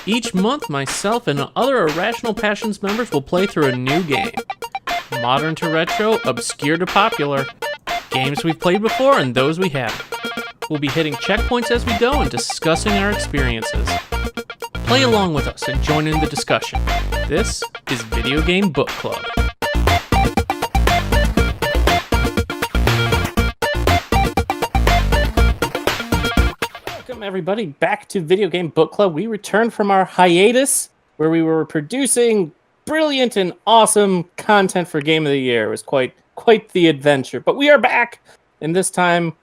Each month, myself and other Irrational Passions members will play through a new game. Modern to retro, obscure to popular. Games we've played before and those we haven't. We'll be hitting checkpoints as we go and discussing our experiences. Play along with us and join in the discussion. This is Video Game Book Club. Welcome everybody back to Video Game Book Club. We returned from our hiatus where we were producing brilliant and awesome content for Game of the Year. It was quite the adventure. But we are back, and this time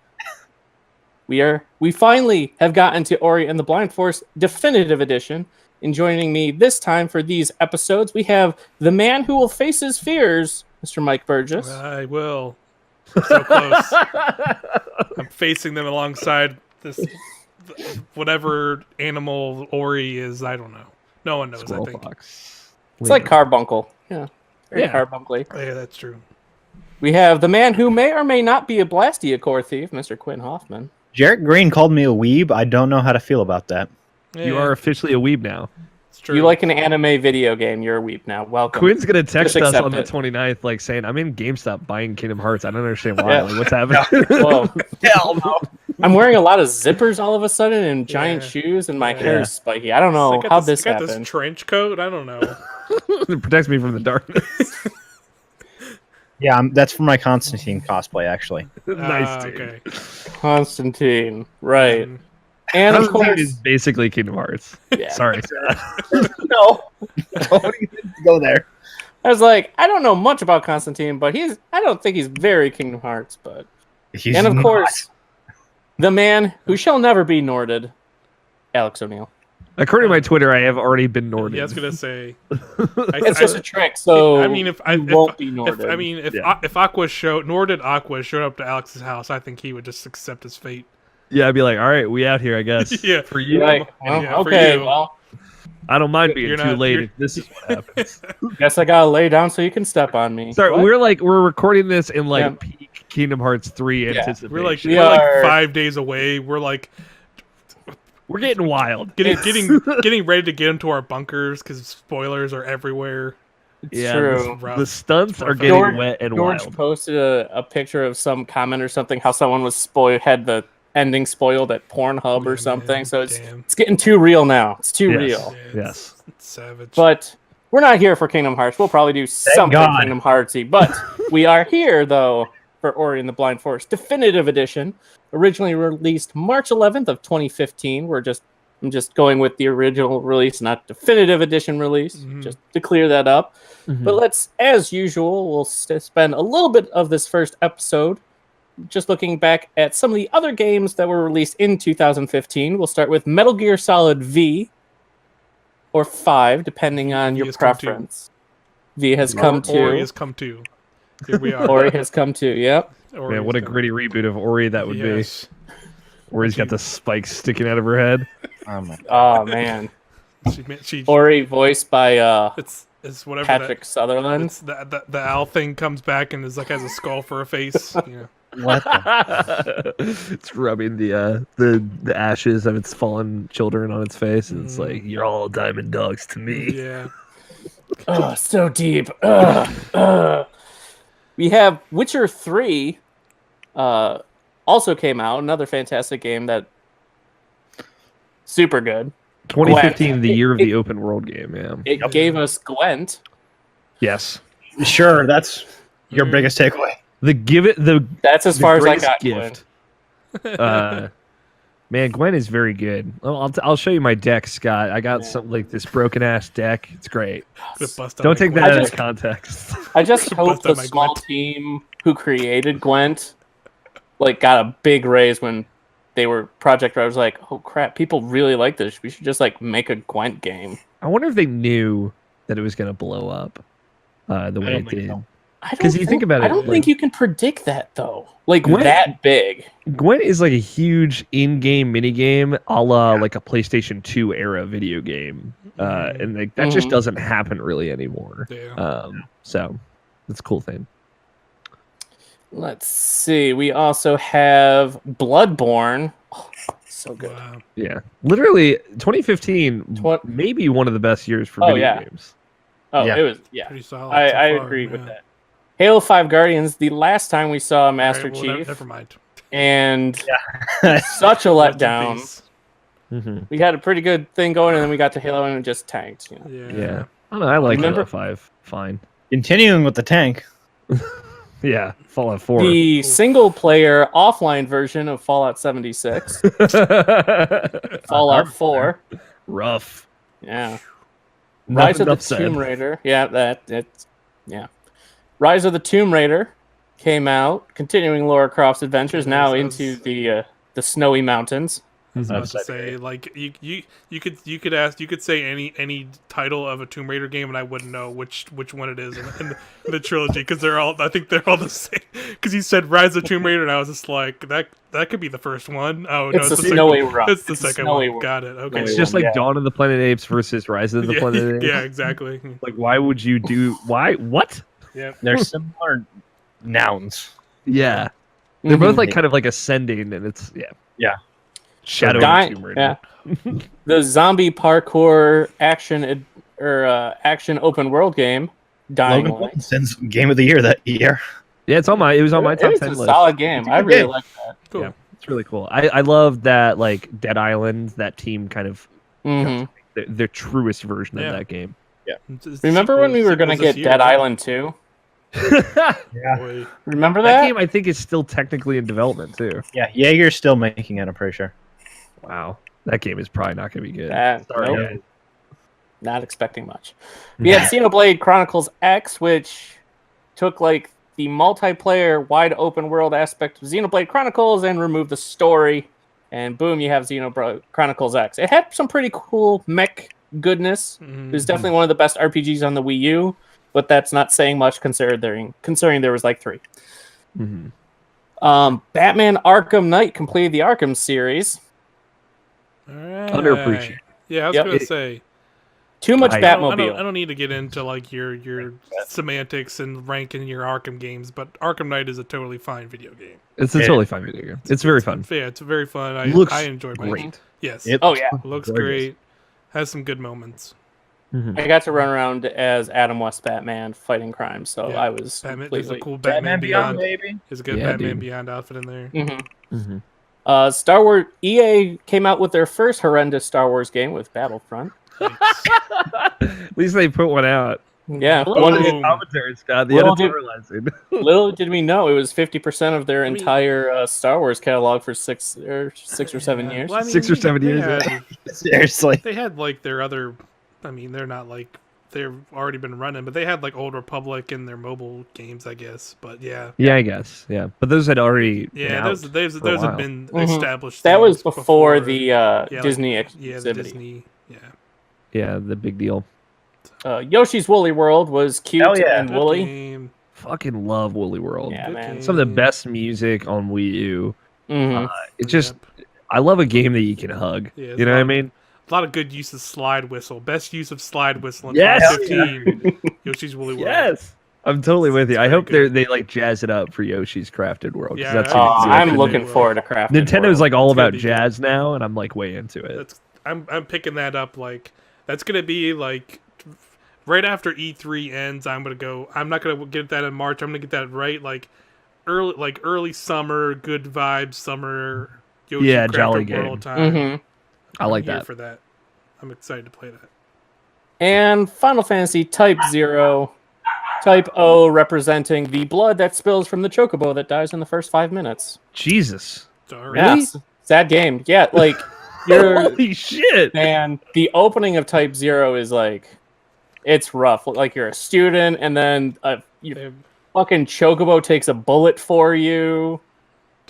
we finally have gotten to Ori and the Blind Forest Definitive Edition. And joining me this time for these episodes, we have the man who will face his fears, Mr. Mike Burgess. I will. So close. I'm facing them alongside this whatever animal Ori is. I don't know. No one knows. Squirrel I think fox. It's like Carbuncle. Yeah. Very carbuncly. Yeah, that's true. We have the man who may or may not be a Blastia core thief, Mr. Quin Hoffman. Jarrett Green called me a weeb. I don't know how to feel about that. Yeah, You are officially a weeb now. it's true. You like an anime video game, you're a weep now. Welcome. Quinn's gonna text Just us accept on the it. 29th, like saying, "I'm in GameStop buying Kingdom Hearts. I don't understand why. Yeah. Like, what's happening?" Whoa. Hell no. I'm wearing a lot of zippers all of a sudden and giant Yeah. shoes, and my Yeah. hair is spiky. I don't know I got how this, this I got happened. this trench coat. I don't know. It protects me from the darkness. Yeah, that's for my Constantine cosplay, actually. Nice, dude. Okay. Constantine, right? Mm. And of Constantine course, is basically Kingdom Hearts. yeah. Sorry. No, Don't even go there. I was like, I don't know much about Constantine, but I don't think he's very Kingdom Hearts. But He's and of not. course, the man who shall never be Norded, Alex O'Neill. According to my Twitter, I have already been Norded. Yeah, I was gonna say. It's just a trick, so I mean, if you won't be Norded. if Aqua Norded Aqua showed up to Alex's house, I think he would just accept his fate. Yeah, I'd be like, all right, we out here, I guess. Yeah. For You're you, like, well, Yeah, for okay, you. well, I don't mind being You're too not- late. you're- If this is what happens. guess I gotta lay down so you can step on me. Sorry, What? we're recording this in like Yeah. peak Kingdom Hearts 3 Yeah. anticipation. We're like We we're like are- 5 days away. We're like We're getting wild. getting ready to get into our bunkers because spoilers are everywhere. It's Yeah, true. Rough. The stunts are George- getting wet and George wild. posted a picture of some comment or something, how someone was had the ending spoiled at Pornhub or Yeah, something. man, So it's damn. getting too real now. It's too Yes. real. Yeah, Yes. it's savage. But we're not here for Kingdom Hearts. We'll probably do something God. Kingdom Heartsy. But we are here though for Ori and the Blind Forest Definitive Edition, originally released March 11th of 2015. I'm just going with the original release, not definitive edition release, Mhm. just to clear that up. Mhm. But let's, as usual, we'll spend a little bit of this first episode just looking back at some of the other games that were released in 2015. We'll start with Metal Gear Solid V or 5, depending on V your has come to. preference. V has come to. Ori has come to. Here we are. Ori has come to, yep. Ori Man, what a has come. gritty reboot of Ori that would Yes. be. Ori's got the spikes sticking out of her head. Oh my Oh, man. She Ori voiced by it's whatever Patrick that, Sutherland. it's the owl thing comes back and is like has a skull for a face. You know. What the? It's rubbing the ashes of its fallen children on its face, and it's like, "You're all diamond dogs to me." Yeah. Oh, so deep. We have Witcher 3 also came out, another fantastic game that super good. 2015, the year of the open world game. Yeah. It gave us Gwent. Yes. Sure, that's your Mm. biggest takeaway. That's as the far as I greatest got. gift. Gwent. Man, Gwen is very good. I'll show you my deck, Scott. I got something like this broken ass deck. It's great. Could bust out Don't my take Gwent. that out just- of context. I just hope Bust the out my small Gwent. team who created Gwent got a big raise when they were Project Red was like, oh crap, people really like this. We should just make a Gwent game. I wonder if they knew that it was going to blow up the way don't it think did. so. I don't 'Cause you think about I it, don't like- think you can predict that though. Gwent- That big. Gwen is like a huge in-game minigame, a la like a PlayStation 2 era video game, and like that just Mhm. doesn't happen really anymore. Yeah. So it's a cool thing. Let's see. We also have Bloodborne. Oh, so good. Wow. Yeah, literally 2015, Tw- maybe one of the best years for Oh, video yeah. games. Oh, Yeah. it was, yeah. Pretty solid. I so far, agree with yeah. that. Halo 5 Guardians, the last time we saw Master Alright, well, Chief, never mind. and Yeah. such a Rest in letdown. peace. We had a pretty good thing going, and then we got to Halo, and it just tanked. You know? Yeah, I don't know. I like Remember- Halo 5. Fine. Continuing with the tank. Yeah, Fallout 4. The single-player offline version of Fallout 76, Fallout 4, Rough. yeah. Rough Rise of the enough said. Tomb Raider. Yeah, Rise of the Tomb Raider came out, continuing Lara Croft's adventures now Yes, into the snowy mountains. I was about That's to say, like you could say any title of a Tomb Raider game, and I wouldn't know which one it is in the trilogy, because I think they're all the same. Because you said Rise of Tomb Raider, and I was just like, that could be the first one. Oh no, It's it's the the snowy second. rock. It's the It's the second snowy one. rock. Got it. Okay. It's just like Yeah. Dawn of the Planet of the Apes versus Rise of the yeah, Planet of the Apes. yeah, exactly. Like, why would you do? Why? What? Yeah. They're similar nouns. Yeah, they're both Mhm. like kind of like ascending, and it's Yeah. Shadow of Dying- the Tomb Raider. The zombie parkour action open world game, Dying Logan Light. Wilson's game of the year that year. Yeah, it was on my top It's 10 a list. solid game. It's a I good really game. like that. Cool. Yeah. It's really cool. I love that, like, Dead Island, that team kind of hmm their truest version Yeah. of that game. It's Remember when we were going to sequels get this year, Dead right? Island 2? Yeah. Boy. Remember That that? game, I think, is still technically in development too. Yeah, Jaeger's still making it, I'm pretty sure. Wow, that game is probably not going to be good. Nope. guys. Not expecting much. We had Xenoblade Chronicles X, which took like the multiplayer wide open world aspect of Xenoblade Chronicles and removed the story, and boom, you have Xenoblade Chronicles X. It had some pretty cool mech goodness. It was definitely one of the best RPGs on the Wii U, but that's not saying much considering there was like 3. Mhm. Batman Arkham Knight completed the Arkham series. All right. Underappreciated. Yeah, I was Yep. gonna say. Too much I Batmobile. I don't need to get into like your semantics and ranking your Arkham games, but Arkham Knight is a totally fine video game. It's a totally fun video game. It's very fun. Yeah, it's very fun. Looks I enjoy it. great. Yes, It Oh yeah, looks gorgeous. great. Has some good moments. Mhm. I got to run around as Adam West Batman fighting crime, so Yeah. I was Batman, there's a completely. cool Batman Beyond. baby. There's a good Yeah, Batman dude. Beyond outfit in there. Mhm. Mhm. Star Wars EA came out with their first horrendous Star Wars game with Battlefront. At least they put one out. Yeah, Boom. one- Boom. Commentary, Scott. The Little did- editorializing. little did we know it was 50% of their I mean- entire Star Wars catalog for 6 or 7 years. Well, I mean, 6 or 7 they years, had- Seriously. They had like their other. I mean, they're not like they've already been running, but they had like Old Republic and their mobile games, I guess. But yeah, Yeah, I guess. Yeah, but those had already. been yeah, out those for a have while. been Mhm. established. That was things before the like- Disney yeah, exhibit. the Disney. Yeah, Yeah, the big deal. Yoshi's Woolly World was cute Hell yeah. and Good woolly. game. Fucking love Woolly World. Yeah, Good man. game. Some of the best music on Wii U. Mhm. It just, I love a game that you can hug. Yeah, You know what I mean? A lot of good use of slide whistle. Best use of slide whistle in Yes! 2015. Yoshi's Woolly World. Yes. I'm totally with you. It's I very hope good. they like jazz it up for Yoshi's Crafted World. 'cause Yeah, that's I what think I'm so. looking forward to Crafted Nintendo's World. like all It's gonna about be jazz now, and I'm like way into it. That's I'm picking that up. Like that's gonna be like right after E3 ends. I'm not gonna get that in March. I'm gonna get that right early summer, good vibes summer. Yoshi Yeah, Crafted jolly World game. time. Mhm. I like I'm here that. for that. I'm excited to play that. And Final Fantasy Type 0, Type O representing the blood that spills from the chocobo that dies in the first 5 minutes. Jesus. All Yeah, right. sad game. Yeah, like you're Holy shit. and the opening of Type 0 is like it's rough. Like you're a student and then your They- fucking chocobo takes a bullet for you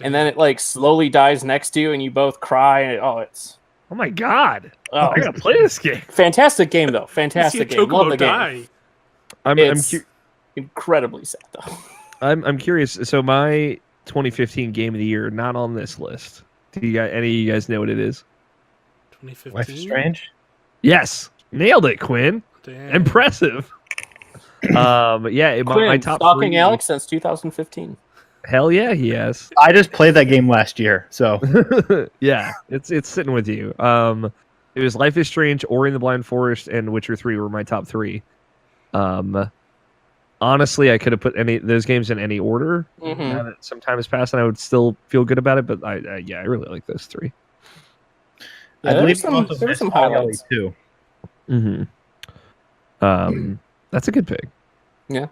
and then it like slowly dies next to you and you both cry and it's Oh my god. oh, I gotta play this game. fantastic game though. You see a Fantastic game. Love chocobo the game. die. I'm It's incredibly sad though. I'm curious. So my 2015 game of the year, not on this list. Do you guys, any of you guys know what it is? 2015. Life is Strange. Yes, nailed it, Quinn. Damn. Impressive. Yeah, my Quin, top stalking 3. Alex since 2015. Hell yeah, he has. I just played that game last year, so Yeah, it's sitting with you. It was Life is Strange, Ori and the Blind Forest, and Witcher 3 were my top 3. Honestly, I could have put those games in any order. Now that some time has passed, and I would still feel good about it. But I really like those 3. Yeah, I there believe were some highlights too. That's a good pick. Yeah.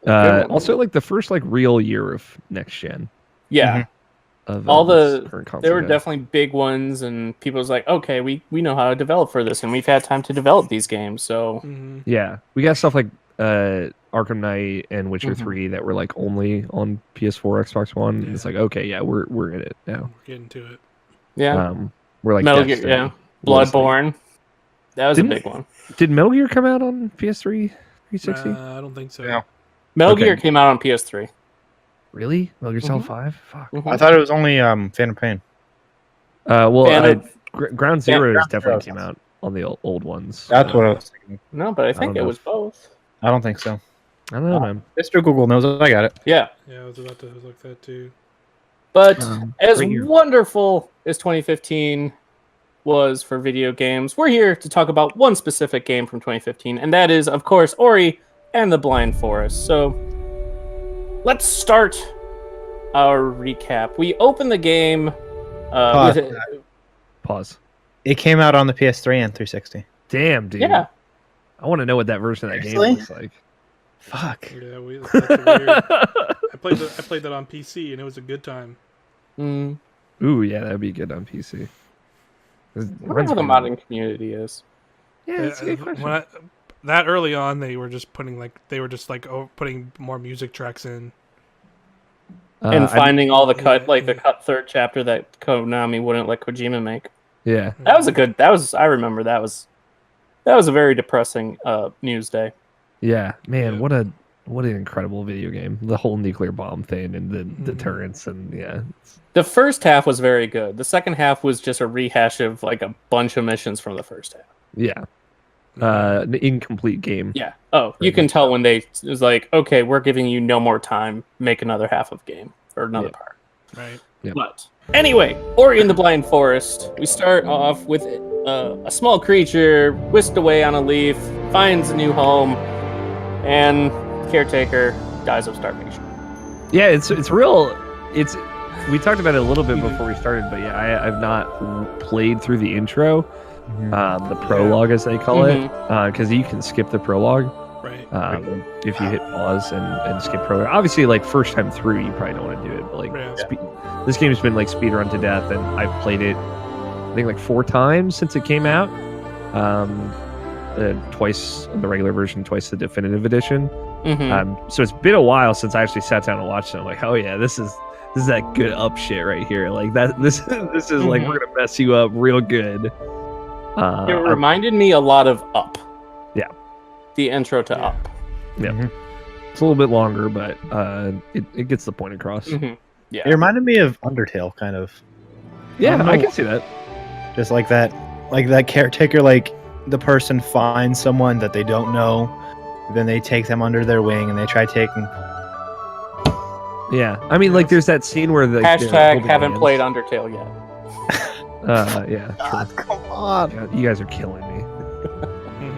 Good one. Also, like the first real year of next gen. Yeah. Of All this current console there were gen. definitely big ones, and people was like, okay, we know how to develop for this, and we've had time to develop these games. So Yeah, we got stuff like Arkham Knight and Witcher 3 that were like only on PS4, Xbox One. Yeah. And it's like, okay, yeah, we're in it now. We're getting to it. yeah, We're like Metal Gear, Destiny. yeah, What is it? Bloodborne. That was Didn't- a big one. Did Metal Gear come out on PS3 360? I don't think so. Yeah. Metal Okay. Gear came out on PS3. Really? Metal Gear Solid 5? Fuck. I thought it was only Phantom Pain. Well, Fan of- Ground Zeroes Ground definitely Zeroes. came out on the old ones. That's what I was thinking. No, but I think don't it know. was both. I don't think so. I don't know, man. Mr. Google knows I got it. Yeah, Yeah, I was about to look that too. but as right here. wonderful as 2015 was for video games, we're here to talk about one specific game from 2015, and that is, of course, Ori and the Blind Forest. So let's start our recap. We open the game with it. Pause. It came out on the PS3 and 360. Damn, dude. Yeah, I want to know what that version of that Seriously? game looks like. Fuck. Yeah, that's weird. I played that on PC and it was a good time. mm. Ooh, yeah, that'd be good on PC. I wonder how the modding community is. Yeah, that's a good question. That early on, they were just putting putting more music tracks in. And finding all the cut, yeah, the cut third chapter that Konami wouldn't let Kojima make. Yeah. That was a good. I remember that was a very depressing news day. Yeah, man, Yeah. what an incredible video game. The whole nuclear bomb thing and the deterrence and yeah. The first half was very good. The second half was just a rehash of like a bunch of missions from the first half. Yeah. The incomplete game. Yeah. Oh, you can tell when it was like, okay, we're giving you no more time. Make another half of game or another part. Right. Yep. But anyway, Ori and the Blind Forest. We start off with a small creature whisked away on a leaf, finds a new home, and caretaker dies of starvation. Yeah, it's real. We talked about it a little bit before we started, but yeah, I've not played through the intro, the prologue as they call it, because you can skip the prologue. Right. If you hit pause and skip prologue. Obviously, like first time through, you probably don't want to do it, but like Yeah. this game's been like speedrun to death, and I've played it I think like 4 times since it came out. Twice the regular version, twice the definitive edition. So it's been a while since I actually sat down and watched it. I'm like, oh yeah, this is that good up shit right here. Like that. This is like we're gonna mess you up real good. It reminded me a lot of Up. Yeah. The intro to Up. Yeah. It's a little bit longer, but it gets the point across. Yeah. It reminded me of Undertale, kind of. Yeah, don't I know. can see that. Just like that caretaker, like the person finds someone that they don't know, then they take them under their wing and they try taking. Yeah, I mean, like there's that scene where the Hashtag haven't played Undertale yet. Yeah, true. Come on. God, you guys are killing me.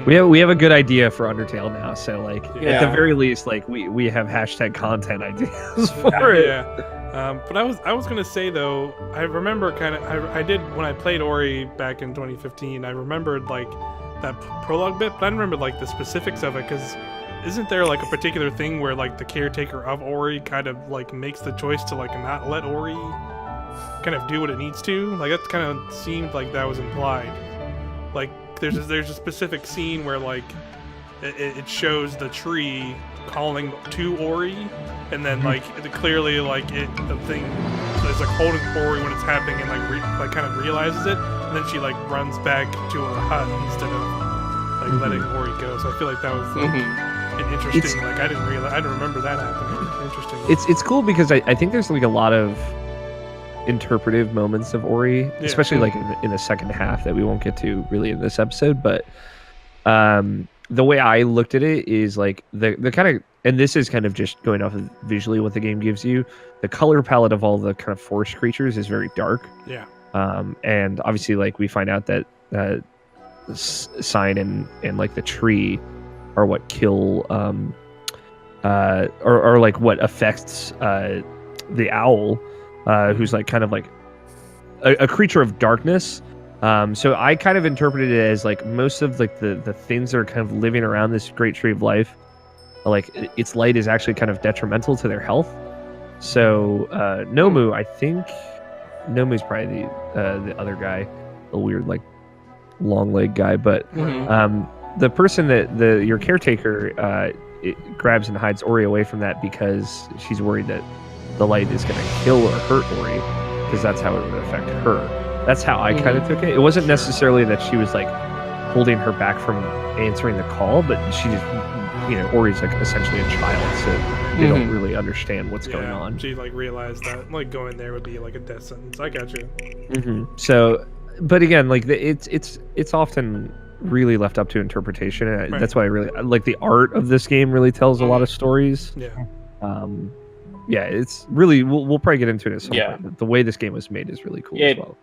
We have a good idea for Undertale now, so like at Yeah. the very least, like we have hashtag content ideas for it. Yeah. But I was gonna say though, I remember I did when I played Ori back in 2015. I remembered like that prologue bit, but I didn't remember like the specifics of it because isn't there like a particular thing where like the caretaker of Ori kind of like makes the choice to like not let Ori kind of do what it needs to? Like that kind of seemed like that was implied. Like there's a specific scene where like it shows the tree calling to Ori, and then like clearly like the thing is like holding Ori when it's happening, and like kind of realizes it, and then she like runs back to her hut instead of like letting Ori go. So I feel like that was like, an interesting. Like I didn't remember that happening. Interesting. It's cool because I think there's like a lot of interpretive moments of Ori, especially like in the second half that we won't get to really in this episode, but the way I looked at it is like the kind of, and this is kind of just going off of visually what the game gives you. The color palette of all the kind of forest creatures is very dark. Yeah. And obviously, like we find out that Sign and like the tree are what kill, or like what affects the owl, who's like kind of like a creature of darkness. So I kind of interpreted it as like most of like the things that are kind of living around this great tree of life, like its light is actually kind of detrimental to their health. So Nomu, I think Nomu's probably the other guy, the weird like long leg guy, but the person that your caretaker it grabs and hides Ori away from that because she's worried that the light is going to kill or hurt Ori, because that's how it would affect her. That's how I kind of took it. It wasn't necessarily that she was like holding her back from answering the call, but she just, Ori's like essentially a child, so they don't really understand what's going on. She like realized that like going there would be like a death sentence. I got you. So, but again, like it's often really left up to interpretation. And Right. That's why I really like the art of this game. Really tells a lot of stories. Yeah. It's really we'll probably get into it at some Yeah. point. But the way this game was made is really cool as well.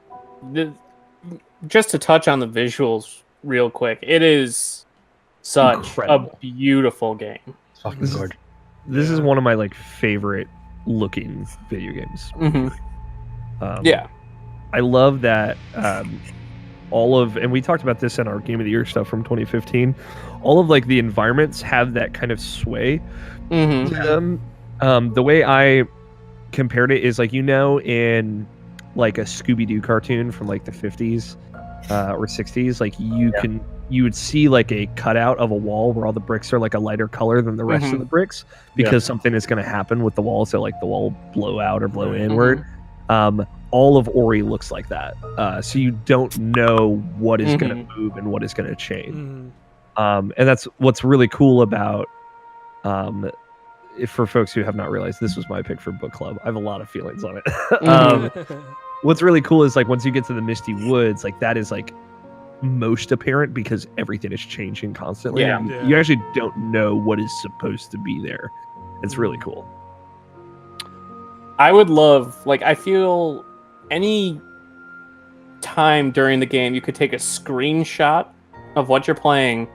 Just to touch on the visuals real quick, it is such Incredible. a beautiful game. It's fucking gorgeous. This is one of my like favorite looking video games. Yeah. I love that and we talked about this in our Game of the Year stuff from 2015. All of like the environments have that kind of sway. The way I compared it is like, in like a Scooby-Doo cartoon from like the 50s or 60s, like you would see like a cutout of a wall where all the bricks are like a lighter color than the rest of the bricks because something is going to happen with the wall, so like the wall will blow out or blow inward. All of Ori looks like that, so you don't know what is going to move and what is going to change. And that's what's really cool about for folks who have not realized, this was my pick for book club. I have a lot of feelings on it. What's really cool is like once you get to the Misty Woods, like that is like most apparent because everything is changing constantly. Yeah. You actually don't know what is supposed to be there. It's really cool. I would love, like, I feel any time during the game you could take a screenshot of what you're playing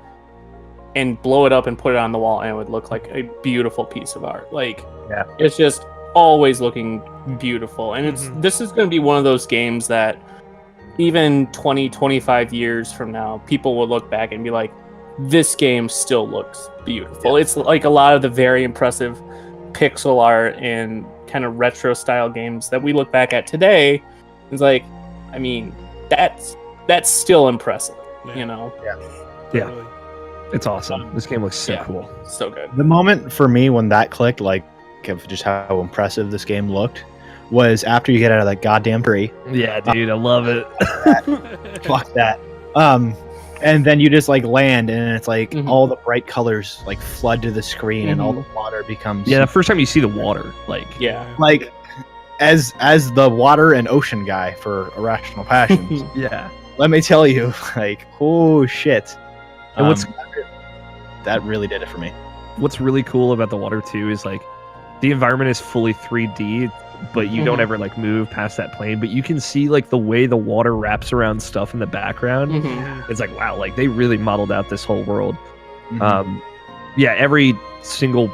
and blow it up and put it on the wall, and it would look like a beautiful piece of art. Like, it's just always looking beautiful. And this is going to be one of those games that even 20, 25 years from now, people will look back and be like, this game still looks beautiful. It's like a lot of the very impressive pixel art and kind of retro style games that we look back at today. It's like, I mean, that's still impressive, Totally. It's awesome. This game looks so cool. So good. The moment for me when that clicked, like, of just how impressive this game looked, was after you get out of that goddamn tree. Yeah, dude, I love it. Fuck that. And then you just like land, and it's like all the bright colors like flood to the screen, and all the water becomes the first time you see the water, like like as the water and ocean guy for Irrational Passions. Let me tell you, like, oh shit. And that really did it for me. What's really cool about the water too is like the environment is fully 3D, but you don't ever like move past that plane, but you can see like the way the water wraps around stuff in the background. It's like, wow, like they really modeled out this whole world. Every single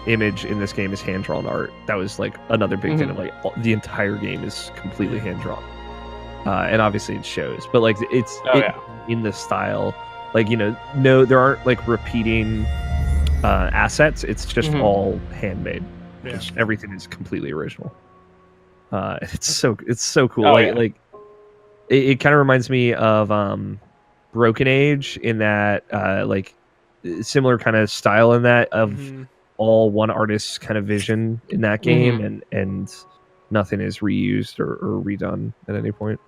image in this game is hand-drawn art. That was like another big thing of like the entire game is completely hand-drawn. And obviously it shows, but like it's in the style, like, no, there aren't like repeating assets. It's just all handmade. Everything is completely original. It's so cool. Like it kind of reminds me of Broken Age in that like similar kind of style in that of all one artist's kind of vision in that game, and nothing is reused or redone at any point.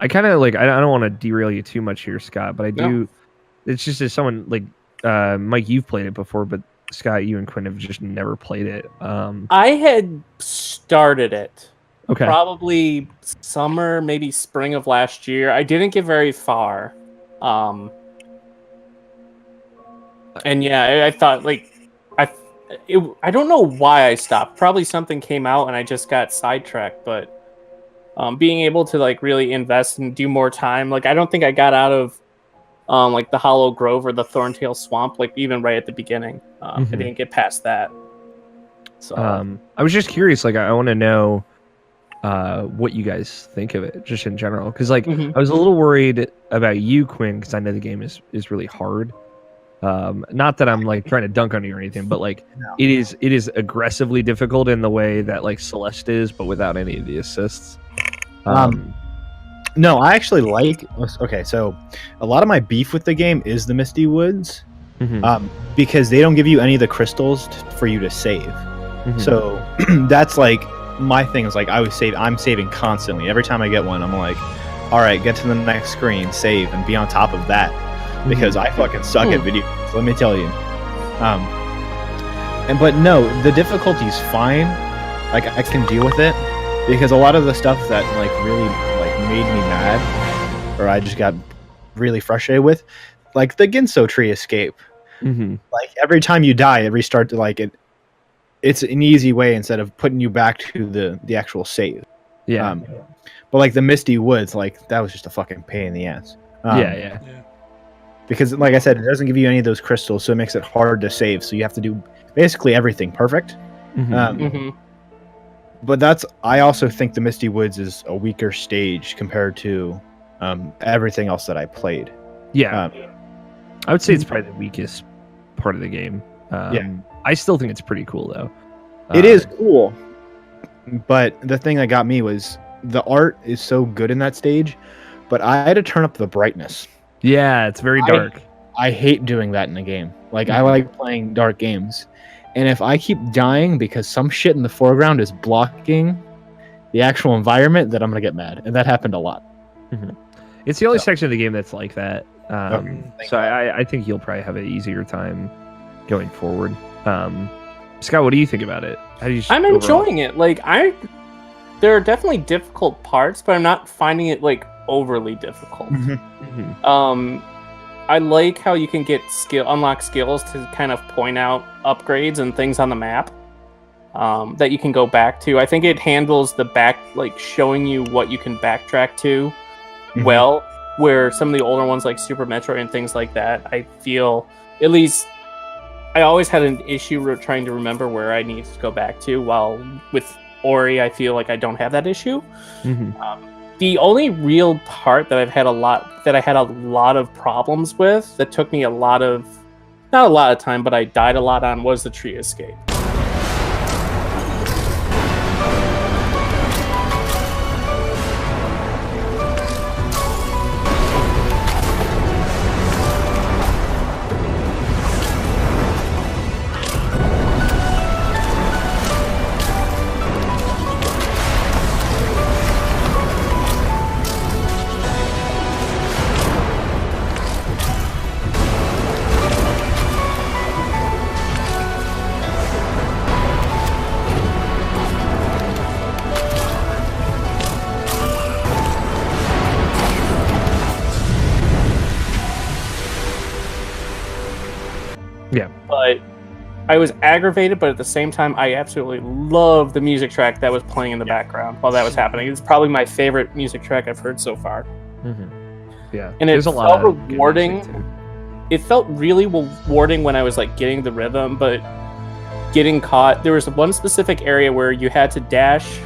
I kind of like, I don't want to derail you too much here, Scott, but I do. It's just as someone like Mike, you've played it before, but Scott, you and Quinn have just never played it. I had started it Okay. Probably summer, maybe spring of last year. I didn't get very far. And yeah, I thought like I don't know why I stopped. Probably something came out and I just got sidetracked. But being able to like really invest and do more time, like I don't think I got out of like the Hollow Grove or the Thorntail Swamp, like even right at the beginning. I didn't get past that. So I was just curious. Like, I want to know what you guys think of it, just in general. Because like I was a little worried about you, Quin, because I know the game is really hard. Not that I'm like trying to dunk on you or anything, but like it is aggressively difficult in the way that like Celeste is, but without any of the assists. No, I actually like. Okay, so a lot of my beef with the game is the Misty Woods, because they don't give you any of the crystals for you to save. So that's like my thing is like I'm saving constantly. Every time I get one, I'm like, all right, get to the next screen, save, and be on top of that because I fucking suck at video games, let me tell you. But no, the difficulty's fine. Like I can deal with it because a lot of the stuff that like really like made me mad, or I just got really frustrated with, like the Ginso tree escape. Like every time you die, it restarts to like it. It's an easy way instead of putting you back to the actual save. Yeah. But like the Misty Woods, like that was just a fucking pain in the ass. Yeah. Because like I said, it doesn't give you any of those crystals, so it makes it hard to save. So you have to do basically everything perfect. But I also think the Misty Woods is a weaker stage compared to everything else that I played. Yeah. I would say it's probably the weakest part of the game. I still think it's pretty cool though. It is cool, but the thing that got me was the art is so good in that stage, but I had to turn up the brightness. Yeah, it's very dark. I hate doing that in a game. Like I like playing dark games, and if I keep dying because some shit in the foreground is blocking the actual environment, then I'm gonna get mad, and that happened a lot. It's the only section of the game that's like that. Okay. So I think you'll probably have an easier time going forward. Scott, what do you think about it? How do you? I'm enjoying it. Like there are definitely difficult parts, but I'm not finding it like overly difficult. I like how you can get unlock skills to kind of point out upgrades and things on the map that you can go back to. I think it handles the showing you what you can backtrack to well, where some of the older ones like Super Metroid and things like that, I feel, at least I always had an issue trying to remember where I need to go back to, while with Ori, I feel like I don't have that issue. The only real part that I had a lot of problems with, that took me not a lot of time, but I died a lot on, was the tree escape. But I was aggravated, but at the same time, I absolutely love the music track that was playing in the background while that was happening. It's probably my favorite music track I've heard so far. Yeah, and it felt rewarding. It felt really rewarding when I was like getting the rhythm, but getting caught. There was one specific area where you had to dash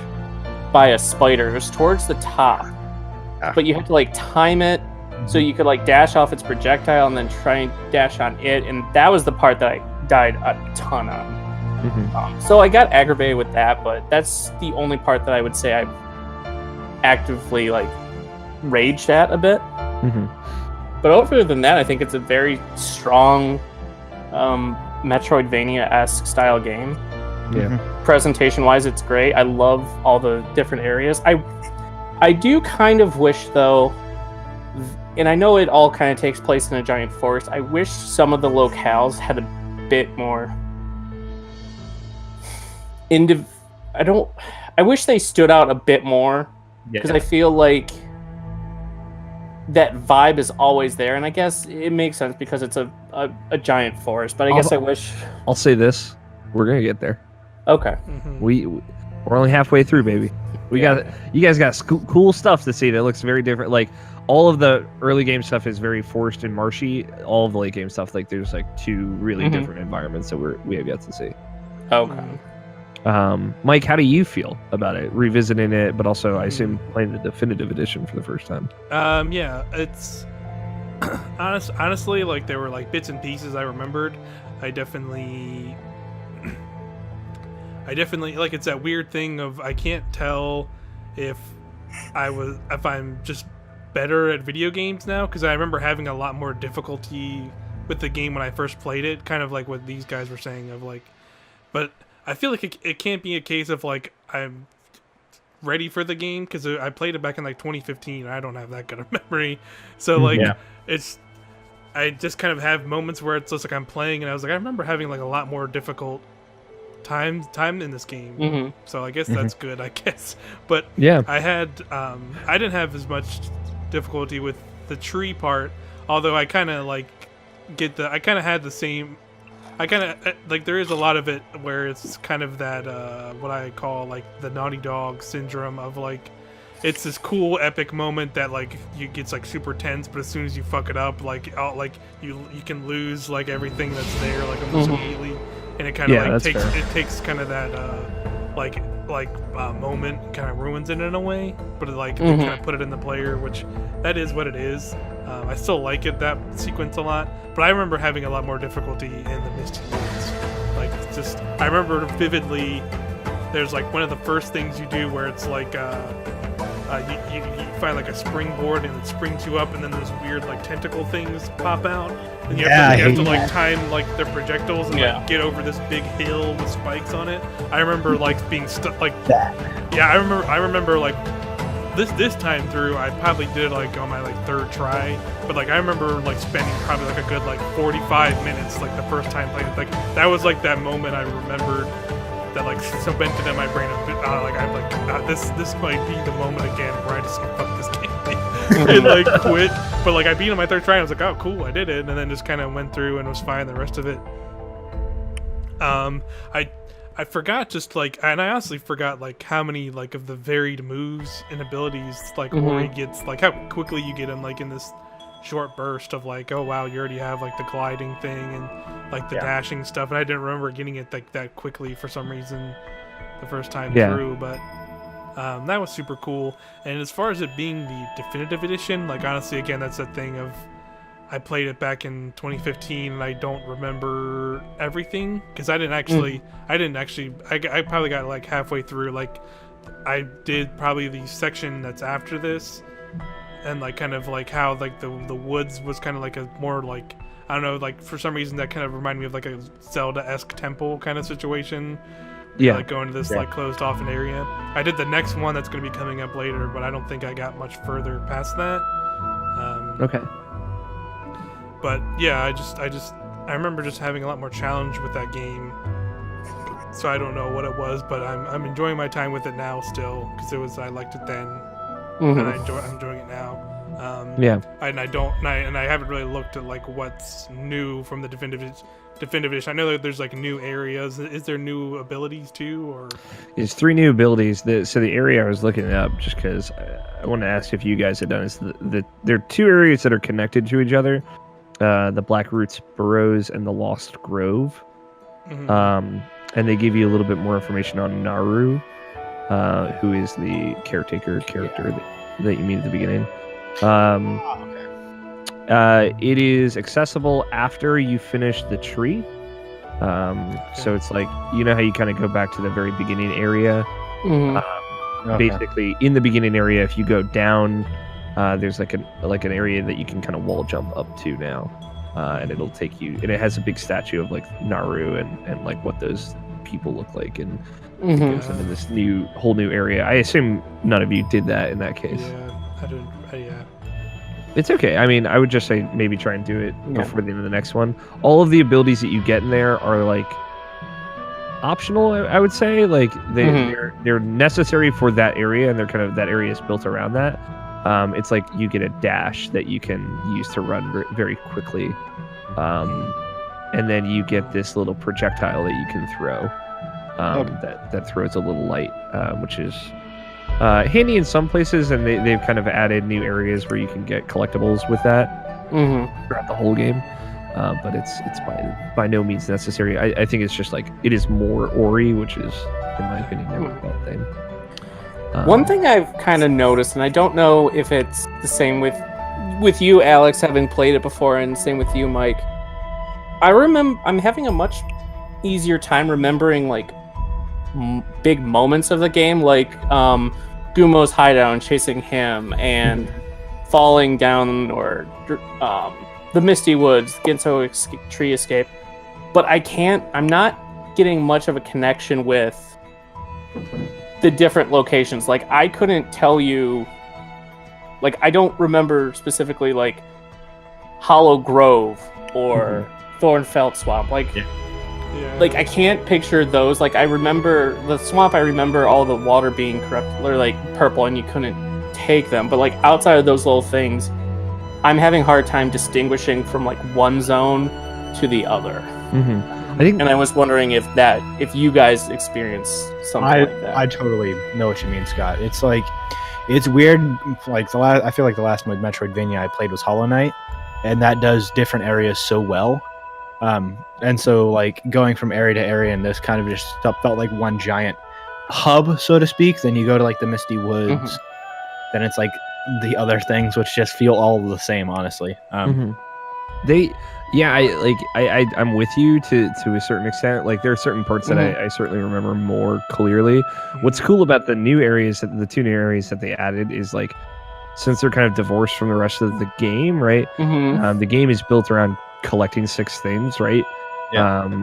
by a spider. It was towards the top, but you had to like time it so you could like dash off its projectile and then try and dash on it, and that was the part that I died a ton on. So I got aggravated with that, but that's the only part that I would say I've actively like raged at a bit. But other than that, I think it's a very strong Metroidvania-esque style game. Presentation-wise, it's great. I love all the different areas. I do kind of wish, though, and I know it all kind of takes place in a giant forest, I wish some of the locales had a bit more I wish they stood out a bit more, because I feel like that vibe is always there, and I guess it makes sense because it's a giant forest. But I guess I wish. I'll say this: we're gonna get there. Okay. We're only halfway through, baby. You guys got cool stuff to see that looks very different. Like all of the early game stuff is very forest and marshy. All of the late game stuff, like there's like two really different environments that we have yet to see. Okay. Mike, how do you feel about it? Revisiting it, but also I assume playing the definitive edition for the first time. Yeah, it's honestly like there were like bits and pieces I remembered. I definitely like it's that weird thing of I can't tell if I'm just better at video games now, because I remember having a lot more difficulty with the game when I first played it, kind of like what these guys were saying of like, but I feel like it can't be a case of like I'm ready for the game, because I played it back in like 2015 and I don't have that good of memory, so like I just kind of have moments where it's just like I'm playing and I was like I remember having like a lot more difficult time in this game, so I guess that's good, I guess. But I had I didn't have as much difficulty with the tree part, although I kind of like I kind of had the same. I kind of like there is a lot of it where it's kind of that what I call like the Naughty Dog syndrome of like it's this cool epic moment that like you gets like super tense, but as soon as you fuck it up, like you can lose like everything that's there like almost immediately, and it kind of like takes kind of that moment, kind of ruins it in a way, but it, like they kind of put it in the player, which that is what it is. I still like that sequence a lot, but I remember having a lot more difficulty in the Misty Woods. Like, just I remember vividly. There's like one of the first things you do where it's like you find like a springboard and it springs you up, and then those weird like tentacle things pop out, and you have to like time like their projectiles and like get over this big hill with spikes on it. I remember like being stuck like that. Yeah, I remember like this time through I probably did like on my like third try, but like I remember like spending probably like a good like 45 minutes like the first time playing it. Like that was like that moment I remembered that like cemented in my brain of like I'm like this might be the moment again where I just fuck this game and like quit. But like I beat on my third try and I was like, oh cool, I did it, and then just kind of went through and was fine the rest of it. I forgot just like, and I honestly forgot like how many like of the varied moves and abilities like Ori gets, like how quickly you get him like in this short burst of like, oh wow, you already have like the gliding thing and like the dashing stuff, and I didn't remember getting it like that quickly for some reason the first time through, but that was super cool. And as far as it being the definitive edition, like honestly again that's the thing of I played it back in 2015 and I don't remember everything because I probably got like halfway through, like I did probably the section that's after this, and like kind of like how like the woods was kind of like a more like, I don't know, like for some reason that kind of reminded me of like a Zelda-esque temple kind of situation. Like going to this like closed off an area. I did the next one that's going to be coming up later, but I don't think I got much further past that. Okay. But yeah, I remember just having a lot more challenge with that game. So I don't know what it was, but I'm enjoying my time with it now still because I liked it then, and I'm enjoying it now. And I haven't really looked at like what's new from the definitive edition. I know that there's like new areas. Is there new abilities too, or? It's 3 new abilities. So the area I was looking up just because I want to ask if you guys had done is there are 2 areas that are connected to each other. The Black Roots Burrows and the Lost Grove. And they give you a little bit more information on Naru, who is the caretaker character that you meet at the beginning. It is accessible after you finish the tree. So it's like, you know how you kind of go back to the very beginning area? Basically, in the beginning area, if you go down, there's like an area that you can kind of wall jump up to now, and it'll take you, and it has a big statue of like Naru and like what those people look like, and it goes into this whole new area. I assume none of you did that in that case. Yeah, I didn't. Yeah. It's okay. I mean, I would just say maybe try and do it before the end of the next one. All of the abilities that you get in there are like optional. I would say like they're necessary for that area, and they're kind of that area is built around that. It's like you get a dash that you can use to run very quickly, and then you get this little projectile that you can throw that throws a little light, which is handy in some places, and they've kind of added new areas where you can get collectibles with that throughout the whole game. But it's by no means necessary. I think it's just like it is more Ori, which is, in my opinion, never a bad thing. One thing I've kind of noticed, and I don't know if it's the same with you, Alex, having played it before, and same with you, Mike. I'm having a much easier time remembering like big moments of the game, like Gumo's hideout and chasing him, and falling down, or the Misty Woods, Ginso tree escape. But I'm not getting much of a connection with the different locations. Like, I couldn't tell you, like, I don't remember specifically like Hollow Grove or Thornfelt Swamp. Like, like I can't picture those. Like, I remember the swamp, I remember all the water being corrupt or like purple, and you couldn't take them. But like outside of those little things, I'm having a hard time distinguishing from like one zone to the other. I think, and I was wondering if you guys experience something like that. I totally know what you mean, Scott. It's like, it's weird. Like I feel like the last Metroidvania I played was Hollow Knight, and that does different areas so well. And so like going from area to area, and this kind of just felt like one giant hub, so to speak. Then you go to like the Misty Woods, then it's like the other things, which just feel all the same, honestly. I'm with you to a certain extent. Like, there are certain parts that I certainly remember more clearly. What's cool about the new areas, the two new areas that they added, is like, since they're kind of divorced from the rest of the game, right? The game is built around collecting 6 things, right?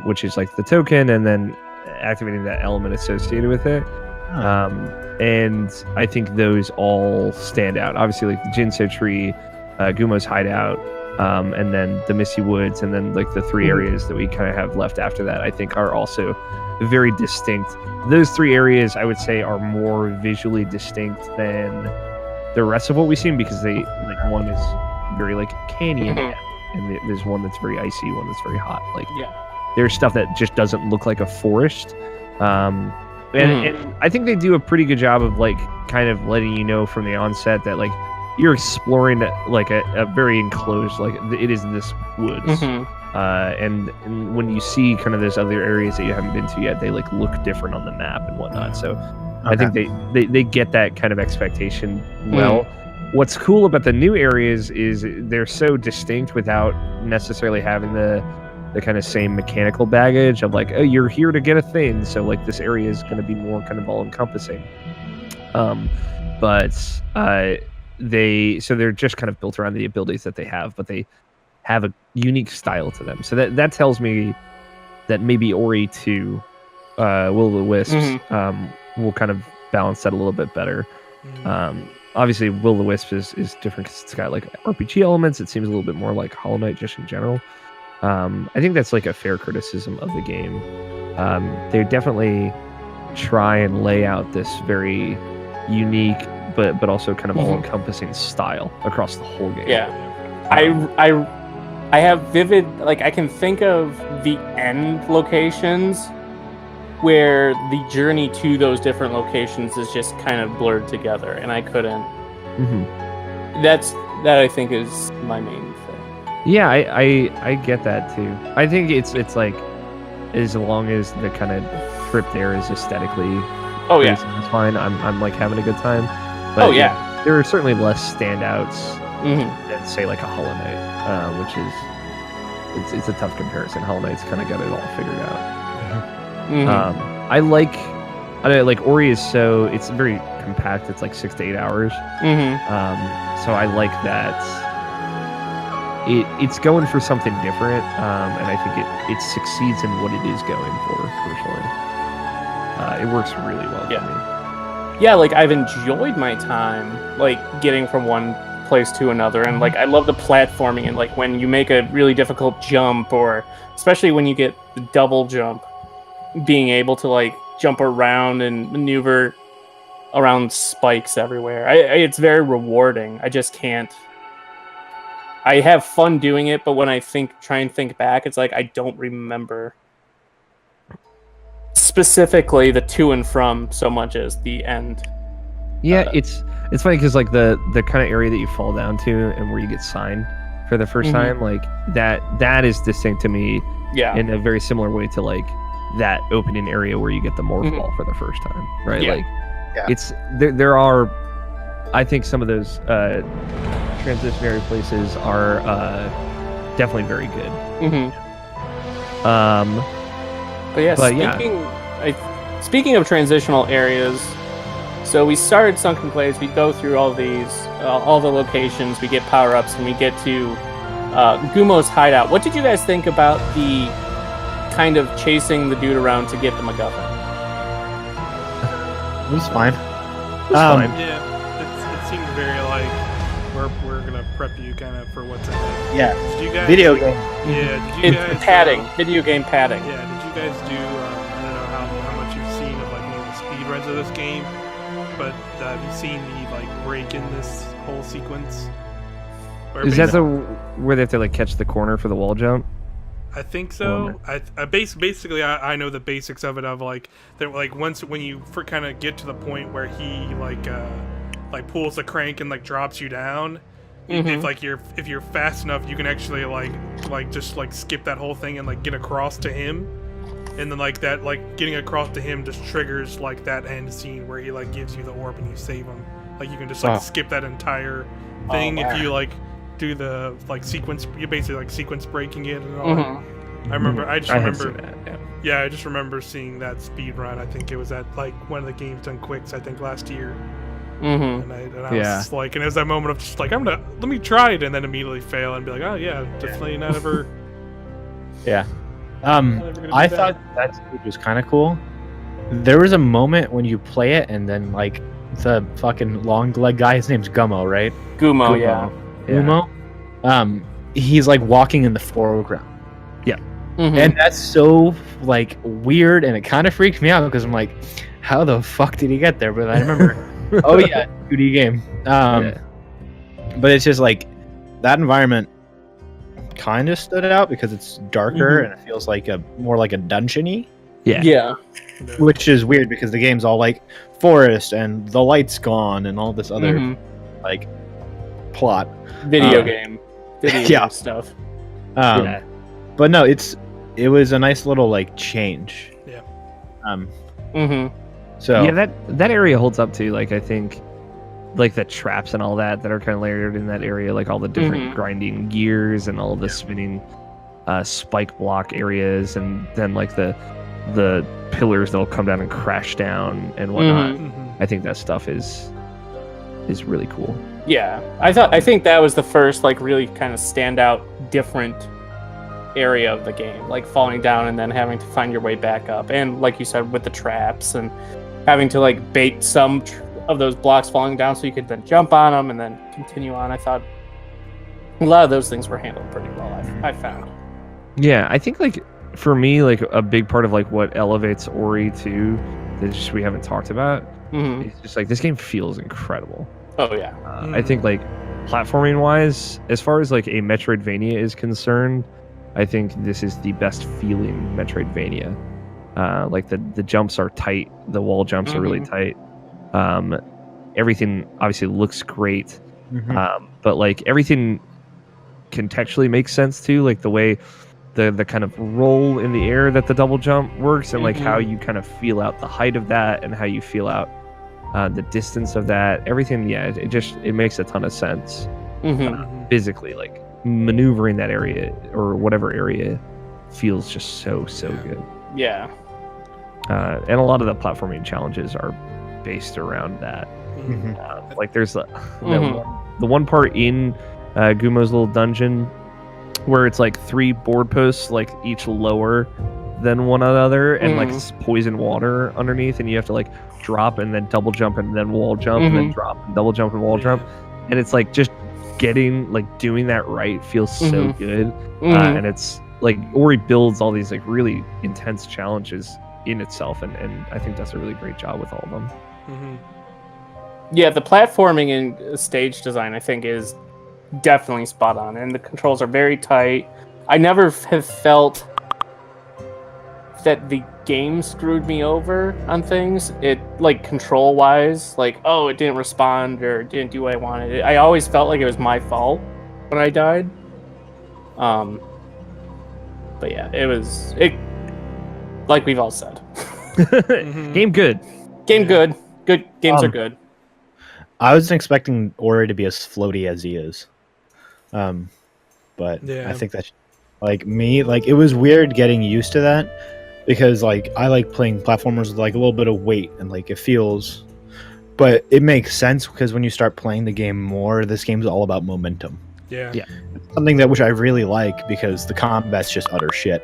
Which is like the token, and then activating that element associated with it. And I think those all stand out. Obviously, like the Jinso tree, Gumo's hideout, and then the Misty Woods, and then like the 3 areas that we kind of have left after that, I think are also very distinct. Those 3 areas, I would say, are more visually distinct than the rest of what we've seen, because they, like, one is very like canyon, and there's one that's very icy, one that's very hot. Like, there's stuff that just doesn't look like a forest. And I think they do a pretty good job of like kind of letting you know from the onset that like you're exploring like a very enclosed, like it is this woods. And when you see kind of those other areas that you haven't been to yet, they like look different on the map and whatnot. So I think they get that kind of expectation well. What's cool about the new areas is they're so distinct without necessarily having the kind of same mechanical baggage of like, oh, you're here to get a thing, so like this area is going to be more kind of all encompassing. But they're just kind of built around the abilities that they have, but they have a unique style to them. So that tells me that maybe Ori 2, Will o' the Wisps, will kind of balance that a little bit better. Obviously, Will o' the Wisps is different because it's got like RPG elements. It seems a little bit more like Hollow Knight just in general. I think that's like a fair criticism of the game. They definitely try and lay out this very unique but also kind of all-encompassing style across the whole game. I have vivid, like, I can think of the end locations where the journey to those different locations is just kind of blurred together, and I couldn't. That I think is my main thing. Yeah, I get that too. I think it's like, as long as the kind of trip there is aesthetically satisfying, I'm like having a good time. But there are certainly less standouts than say like a Hollow Knight, which is it's a tough comparison. Hollow Knight's kind of got it all figured out. I like Ori is it's very compact. It's like 6 to 8 hours. So I like that. It's going for something different, and I think it succeeds in what it is going for. Personally, it works really well for me. Yeah, like I've enjoyed my time, like getting from one place to another, and like I love the platforming, and like when you make a really difficult jump, or especially when you get the double jump, being able to like jump around and maneuver around spikes everywhere. It's very rewarding. I just can't. I have fun doing it, but when I try and think back, it's like I don't remember specifically the to and from so much as the end. Yeah, it's funny because like the kind of area that you fall down to and where you get signed for the first time, like that is distinct to me. Yeah. In a very similar way to like that opening area where you get the morph ball for the first time, right? Yeah. Like it's there are, I think some of those transitionary places are definitely very good. Speaking of transitional areas, so we started Sunken Glades. We go through all these, all the locations. We get power ups, and we get to Gumo's hideout. What did you guys think about the kind of chasing the dude around to get the MacGuffin? It was fine. Yeah, it seemed very like we're gonna prep you kind of for what's ahead. Yeah. Did you guys, video game. Yeah. Did you guys padding? Video game padding. Yeah. Did you guys do? I don't know how much you've seen of like maybe the speed runs of this game, but have you seen the like break in this whole sequence? Is that where they have to like catch the corner for the wall jump? I think so. Basically, I know the basics of it. Of like, when you kind of get to the point where he like pulls the crank and like drops you down. If you're fast enough, you can actually like just like skip that whole thing and like get across to him, and then like that getting across to him just triggers like that end scene where he like gives you the orb and you save him. Like you can just like skip that entire thing if you like do the like sequence. You basically like sequence breaking it and all. I just remember seeing that speed run. I think it was at like one of the Games Done Quicks, I think last year. And I was just like, and it was that moment of just like, let me try it, and then immediately fail and be like, oh yeah, definitely not ever. Yeah. I thought that stage was kind of cool. There was a moment when you play it, and then like the fucking long leg guy, his name's Gummo, right? Gumo, yeah. Gumo. He's like walking in the foreground. Yeah. And that's so like weird, and it kind of freaked me out because I'm like, how the fuck did he get there? But I remember, oh yeah, 2D game. But it's just like that environment kind of stood out because it's darker and it feels like more like a dungeon-y. Yeah. Which is weird because the game's all like forest and the light's gone and all this other like plot. Video game stuff. But no, it was a nice little like change. Yeah. So yeah, that area holds up too. Like I think, like the traps and all that are kind of layered in that area, like all the different grinding gears and all the spinning spike block areas, and then like the pillars that'll come down and crash down and whatnot. I think that stuff is really cool. Yeah, I think that was the first like really kind of standout different area of the game, like falling down and then having to find your way back up, and like you said with the traps and having to like bait some of those blocks falling down so you could then jump on them and then continue on. I thought a lot of those things were handled pretty well. I found. Yeah, I think like for me, like a big part of like what elevates Ori 2 that just we haven't talked about is just like this game feels incredible. Oh yeah. I think like platforming wise, as far as like a Metroidvania is concerned, I think this is the best feeling Metroidvania. Like the jumps are tight, the wall jumps are really tight. Everything obviously looks great, but like everything contextually makes sense too. Like the way the kind of roll in the air that the double jump works, and like how you kind of feel out the height of that, and how you feel out the distance of that. Everything, it makes a ton of sense physically. Like maneuvering that area or whatever area feels just so good. Yeah. And a lot of the platforming challenges are based around that. Like there's the one part in Gumo's little dungeon where it's like 3 board posts, like each lower than one another, and like poison water underneath, and you have to like drop and then double jump and then wall jump and then drop and double jump and wall jump, and it's like just doing that right feels so good. And it's like Ori builds all these like really intense challenges in itself, and I think that's a really great job with all of them. Mm-hmm. Yeah, the platforming and stage design, I think, is definitely spot on, and the controls are very tight. I never have felt that the game screwed me over on things. It, like, control-wise, like, oh, it didn't respond or didn't do what I wanted. I always felt like it was my fault when I died. But yeah, it like we've all said. Game good. Game good. Good games are good. I wasn't expecting Ori to be as floaty as he is. But I think that, like me, like it was weird getting used to that because like I like playing platformers with like a little bit of weight and like it feels, but it makes sense because when you start playing the game more, this game's all about momentum. Yeah. It's something that which I really like because the combat's just utter shit.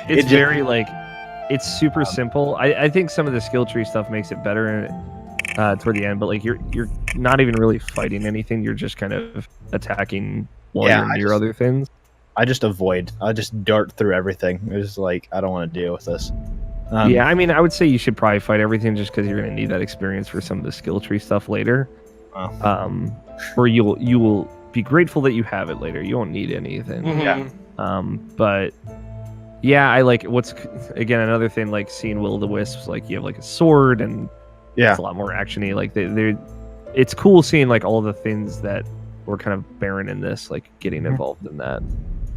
It's very like it's super simple. I think some of the skill tree stuff makes it better toward the end, but like you're not even really fighting anything. You're just kind of attacking while you're near other things. I just avoid. I just dart through everything. It's like I don't want to deal with this. Yeah, I mean, I would say you should probably fight everything just because you're going to need that experience for some of the skill tree stuff later. Or you will be grateful that you have it later. You won't need anything. Mm-hmm. But yeah, I like what's again another thing like seeing Will-o'-the-Wisps. Like you have like a sword and it's a lot more actiony. Like they're it's cool seeing like all the things that were kind of barren in this, like getting involved in that.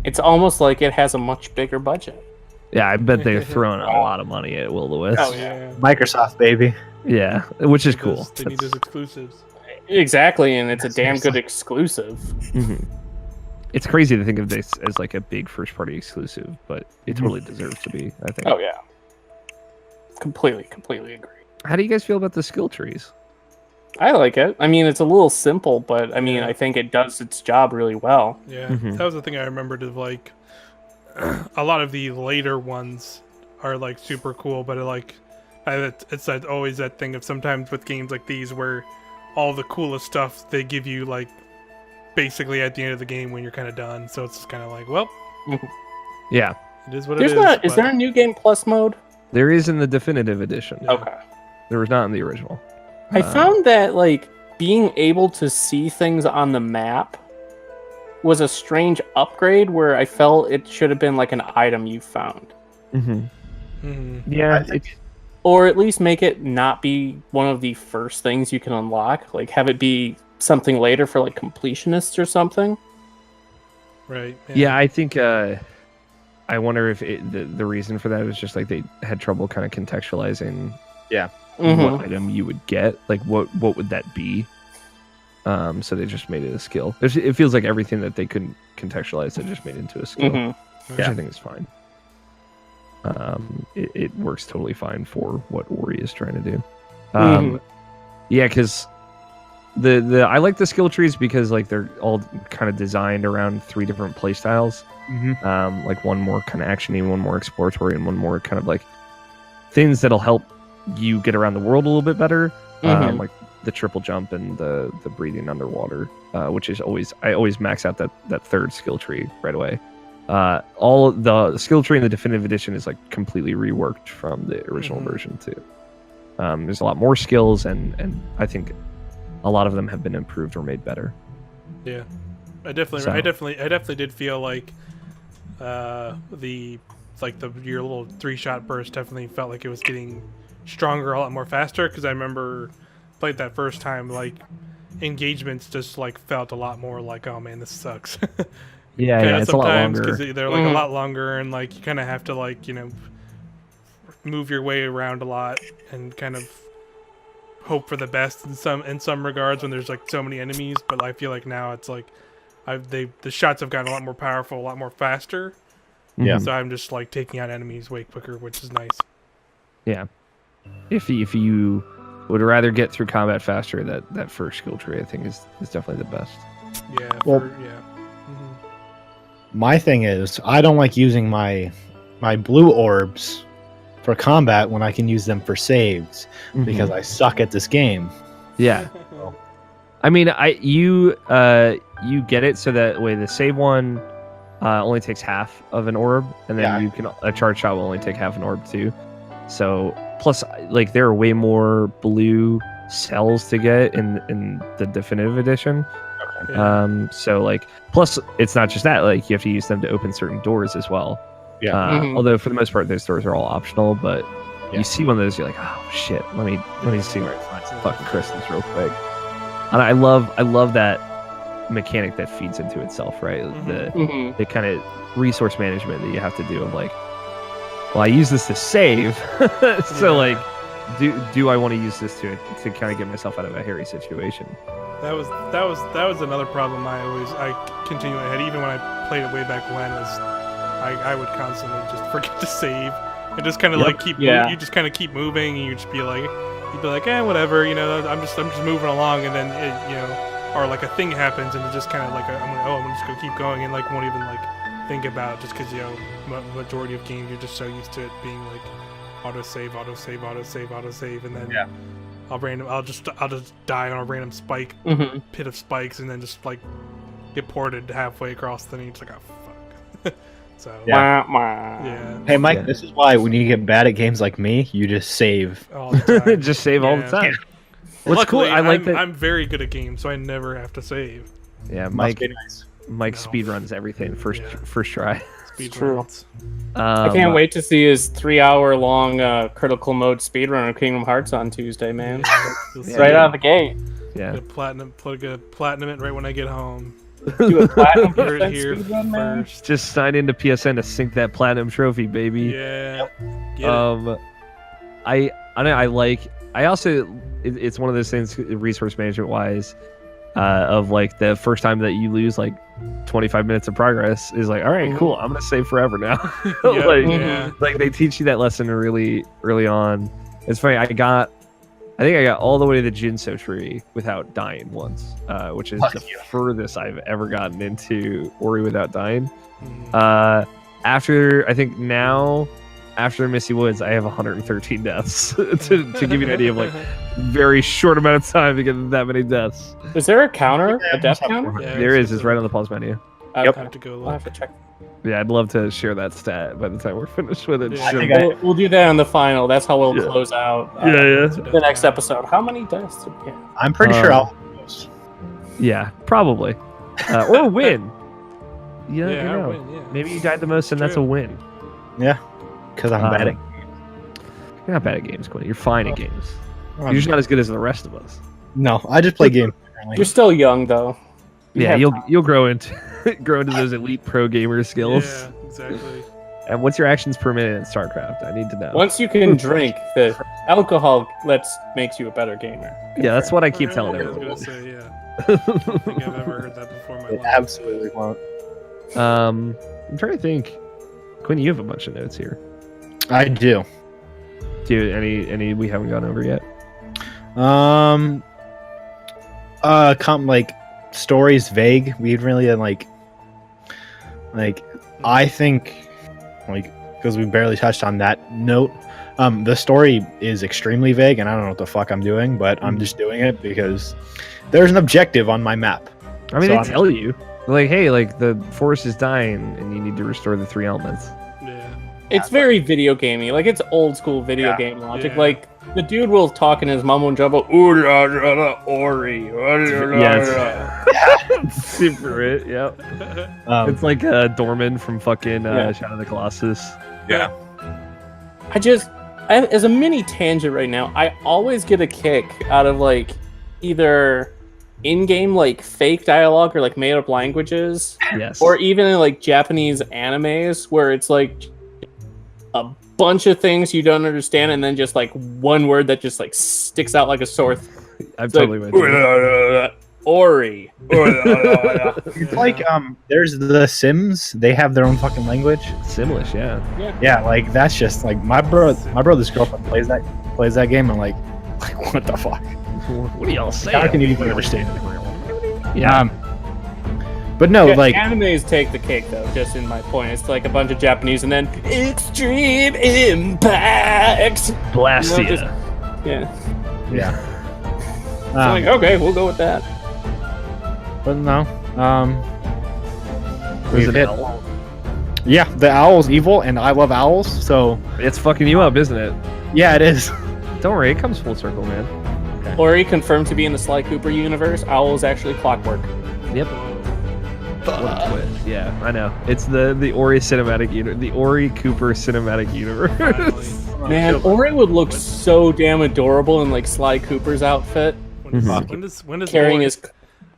It's almost like it has a much bigger budget. Yeah, I bet they're throwing a lot of money at Will-o'-the-Wisps. Oh yeah, Microsoft baby. Yeah, which is cool. They need those exclusives. Exactly, and it's a damn good exclusive. Mm-hmm. It's crazy to think of this as like a big first-party exclusive, but it totally deserves to be, I think. Oh yeah, completely agree. How do you guys feel about the skill trees? I like it. I mean, it's a little simple, but I mean, I think it does its job really well. Yeah, that was the thing I remembered of like a lot of the later ones are like super cool, but it's like always that thing of sometimes with games like these where all the coolest stuff they give you like basically at the end of the game when you're kind of done. So it's kind of like, well, yeah, it is what There's it is. not. Is there a new game plus mode? There is in the definitive edition. Yeah. Okay. There was not in the original. I found that like being able to see things on the map was a strange upgrade where I felt it should have been like an item you found. Yeah, Or at least make it not be one of the first things you can unlock. Like have it be something later for like completionists or something. Right. Yeah, I think I wonder if the reason for that was just like they had trouble kind of contextualizing what item you would get, like what would that be, so they just made it a skill. It feels like everything that they couldn't contextualize they just made into a skill, which I think is fine. It works totally fine for what Ori is trying to do. Yeah, because the I like the skill trees because like they're all kind of designed around 3 different play styles. Like one more kind of actiony, one more exploratory, and one more kind of like things that'll help you get around the world a little bit better. Like the triple jump and the breathing underwater, which is I always max out that third skill tree right away. All the skill tree in the definitive edition is like completely reworked from the original version too. There's a lot more skills and I think a lot of them have been improved or made better. Yeah, I definitely did feel like your little 3-shot burst definitely felt like it was getting stronger a lot more faster, because I remember played that first time, like engagements just like felt a lot more like, oh man, this sucks. Yeah, it's a lot longer because they're like a lot longer, and like you kind of have to like move your way around a lot and kind of hope for the best in some regards when there's like so many enemies. But I feel like now it's like the shots have gotten a lot more powerful, a lot more faster. Yeah. So I'm just like taking out enemies way quicker, which is nice. Yeah. If you would rather get through combat faster, that first skill tree I think is definitely the best. Yeah. Well, my thing is I don't like using my blue orbs for combat when I can use them for saves because I suck at this game. Yeah. I mean, you get it so that way the save one only takes half of an orb, and then a charge shot will only take half an orb too. So plus, like, there are way more blue cells to get in the definitive edition. Yeah. So like, plus it's not just that, like, you have to use them to open certain doors as well. Although for the most part those doors are all optional, but you see one of those, you're like, oh shit, let me see where I find some fucking crystals real quick. And I love that mechanic that feeds into itself, right? The kind of resource management that you have to do of like, well, I use this to save, so like, do I want to use this to kind of get myself out of a hairy situation? That was another problem I continually had, even when I played it way back when, is I would constantly just forget to save and just kind of like you just kind of keep moving, and you'd be like, whatever, I'm just moving along, and then it, or like a thing happens, and it just kind of like I'm just gonna keep going, and like won't even like think about it, just because majority of games you're just so used to it being like auto save, and then I'll just die on a random spike pit of spikes, and then just like get ported halfway across the thing. It's like, oh fuck. So Hey Mike, this is why when you get bad at games like me, you just save all the time. Just save all the time. What's Luckily, cool, I like that I'm very good at games, so I never have to save. Yeah, Mike speedruns everything first try. It's true. I can't wait to see his 3-hour-long critical mode speedrun of Kingdom Hearts on Tuesday, man. Right out of the gate. Yeah. Plug a platinum it right when I get home. Do a platinum here speedrun, man. Just sign into PSN to sync that platinum trophy, baby. Yeah. It's one of those things, resource management wise, of like the first time that you lose like 25 minutes of progress is like, all right, cool, I'm gonna save forever now. Like they teach you that lesson really early on. It's funny, I think I got all the way to the Jinso tree without dying once, which is the furthest I've ever gotten into Ori without dying. After Misty Woods, I have 113 deaths to give you an idea of like very short amount of time to get that many deaths. Is there a counter, a death counter? Yeah, there is. It's right on the pause menu. I'll have to go look. I'll have to check. Yeah, I'd love to share that stat by the time we're finished with it. Yeah. We'll do that on the final. That's how we'll close out the next episode. How many deaths did we get? I'm pretty sure I'll have those. Yeah, probably. Or win. You Win, yeah. Maybe you died the most, and that's a win. Yeah, because I'm bad at games. You're not bad at games, Quinn. You're fine at games. You're just not as good as the rest of us. No, I just play games. You're still young, though. You'll grow into those elite pro gamer skills. Yeah, exactly. And what's your actions per minute in StarCraft? I need to know. Once you can drink, the alcohol makes you a better gamer. Yeah, that's what I keep telling everyone. I was gonna say, I don't think I've ever heard that before in my life. Absolutely won't. I'm trying to think. Quinn, you have a bunch of notes here. I do. Do you, any we haven't gone over yet? Like stories vague. We'd really like I think because we barely touched on that note. The story is extremely vague, and I don't know what the fuck I'm doing, but I'm just doing it because there's an objective on my map. I mean, they tell you, like, hey, like the forest is dying, and you need to restore the 3 elements. Yeah. It's very video gamey. Like, it's old school video game logic. Like, the dude will talk in his mumbo jumbo, Ori. Yes. Super it, yep. It's like Dorman from fucking Shadow of the Colossus. Yeah. As a mini tangent right now, I always get a kick out of, like, either in-game, like, fake dialogue or, like, made-up languages. Yes. Or even in, like, Japanese animes where it's, like, a bunch of things you don't understand and then just, like, one word that just, like, sticks out like a sore I'm totally with you. Ori. It's like there's the Sims. They have their own fucking language. Simlish, yeah. Yeah, like that's just like my brother's girlfriend plays that game. I'm like what the fuck? What do y'all say? How can you even understand it? Yeah. But no, like animes take the cake though. Just in my point, it's like a bunch of Japanese and then extreme impact. Blastia. Yeah. So like, okay, we'll go with that. But no, Was it L? Yeah, the owl's evil, and I love owls, so It's fucking you up, isn't it? yeah, it is. Don't worry, it comes full circle, man. Ori confirmed to be in the Sly Cooper universe. Owl is actually Clockwork. Yep. What a twist. Yeah, I know. It's the Ori cinematic the Ori Cooper cinematic universe. Man, Ori would look so damn adorable in like Sly Cooper's outfit. When does Carrying Ori, his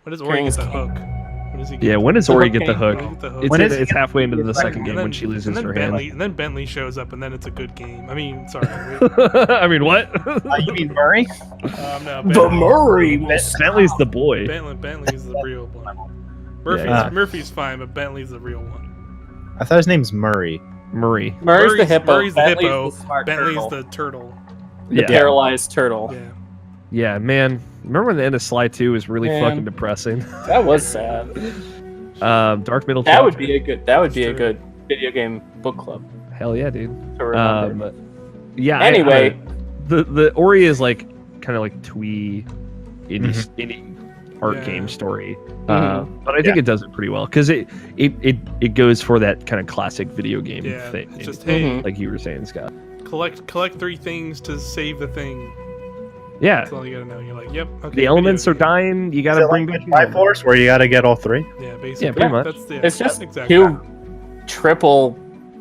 when does Ori carrying get his the cane. hook? When does he get Yeah, when does Ori get the hook? When does he get the hook? It's, When is it's halfway into the second game And then- when she loses and then her Bentley, hand. And then Bentley shows up, and then it's a good game. I mean, sorry. I mean, what? You mean Murray? No, The Murray. Bentley's the boy. Bentley's the real one. Murphy's fine, but Bentley's the real one. I thought his name's Murray. Murray. Murray's the hippo. Murray's the Bentley's hippo. the smart Bentley's turtle. the turtle. The Yeah. paralyzed turtle. Yeah. Yeah, man. Remember when the end of Sly 2 was really Man. fucking depressing? That was sad. Dark Middle That would Chapter. be a good. That would be a True. good video game book club Hell yeah, dude. to remember. But Yeah. anyway, the Ori is like kind of like twee indie art Yeah. game story, Mhm. but I think it does it pretty well because it goes for that kind of classic video game Yeah. thing. It's just hey, Mhm. Like you were saying, Scott. collect 3 things to save the thing. Yeah, That's all you gotta know. You're like, yep. Okay. the elements are video dying. You Is gotta it bring like back. Triforce, where you gotta get all 3? game. Yeah, basically. Yeah, pretty much. That's the, it's just exactly. 2 triple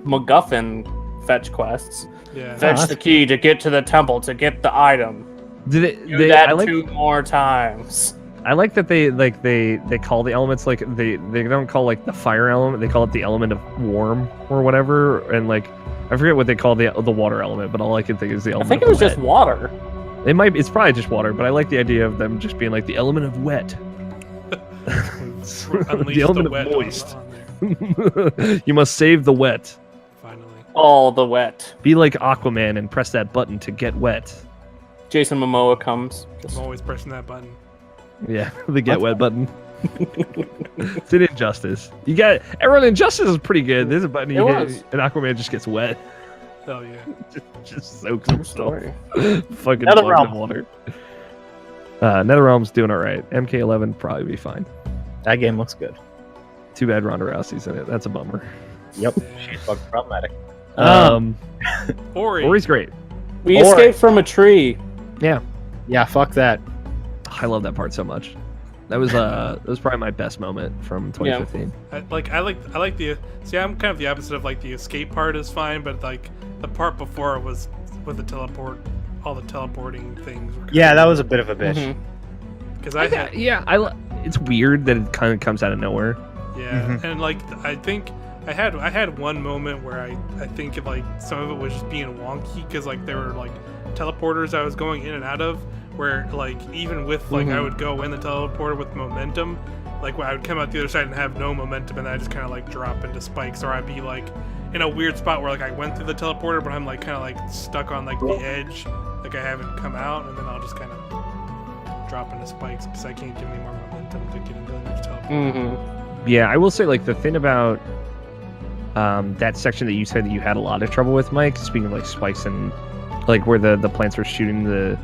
MacGuffin fetch quests. Yeah. Fetch the key to get to the temple to get the item. Did it? Do that I like. 2 more times. I like that they call the elements like they don't call like the fire element. They call it the element of warm or whatever. And like I forget what they call the water element, but all I can think is the I element. think of it was wet. just water. It's probably just water, but I like the idea of them just being like the element of wet. Unleash The element of wet moist. on there, You must save the wet. finally. All the wet. Be like Aquaman and press that button to get wet. Jason Momoa comes. Just, I'm always pressing that button. Yeah, the get wet button. It's an Injustice. You got everyone. Injustice is pretty good. There's a button you It hit, was. and Aquaman just gets wet. Hell yeah. Just soaks True himself. story. Fucking NetherRealm. plugged in water. NetherRealm's doing all right. MK11 probably be fine. That game looks good. Too bad Ronda Rousey's in it. That's a bummer. Yep, she's fucking problematic. Ori. Ori's great. We Or- escaped from a tree. Yeah, fuck that. I love that part so much. That was probably my best moment from 2015. I like the see. I'm kind of the opposite of like the escape part is fine, but like the part before it was with the all the teleporting things. Yeah, that was a bit of a bitch. Mhm. Because I had It's weird that it kind of comes out of nowhere. yeah, Mhm. and like I think I had one moment where I think like some of it was just being wonky because like there were like teleporters I was going in and out of where like even with like I Mhm. would go in the teleporter with momentum, like when I would come out the other side and have no momentum and then I just kind of like drop into spikes, or I'd be like in a weird spot where like I went through the teleporter but I'm like kind of like stuck on like the edge, like I haven't come out, and then I'll just kind of drop into spikes because I can't get any more momentum to get into the next teleporter. Mm-hmm. Yeah, I will say like the thing about that section that you said that you had a lot of trouble with, Mike. Speaking of like spikes and like where the plants were shooting the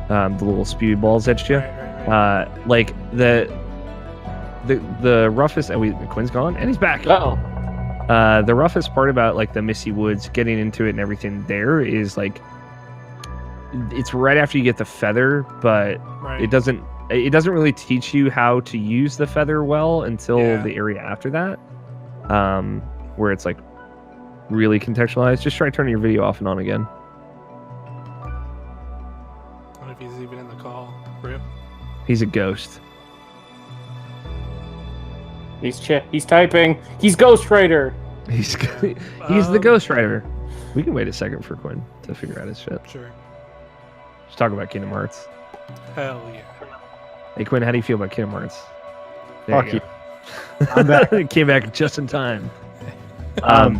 little spewy balls at you. Right. Like the roughest. Quinn's gone and he's back. Oh. The roughest part about like the Misty Woods, getting into it and everything there is like it's right after you get the feather, but Right. it doesn't really teach you how to use the feather well until Yeah. the area after that, where it's like really contextualized. Just try turning your video off and on again. I don't know if he's even in the call. Rip. He's a ghost. He's typing. He's Ghost Rider. He's the Ghost Rider. We can wait a second for Quinn to figure out his shit. Sure. Let's talk about Kingdom Hearts. Hell yeah. Hey Quinn, how do you feel about Kingdom Hearts? Fuck you. I'm back. Came back just in time. But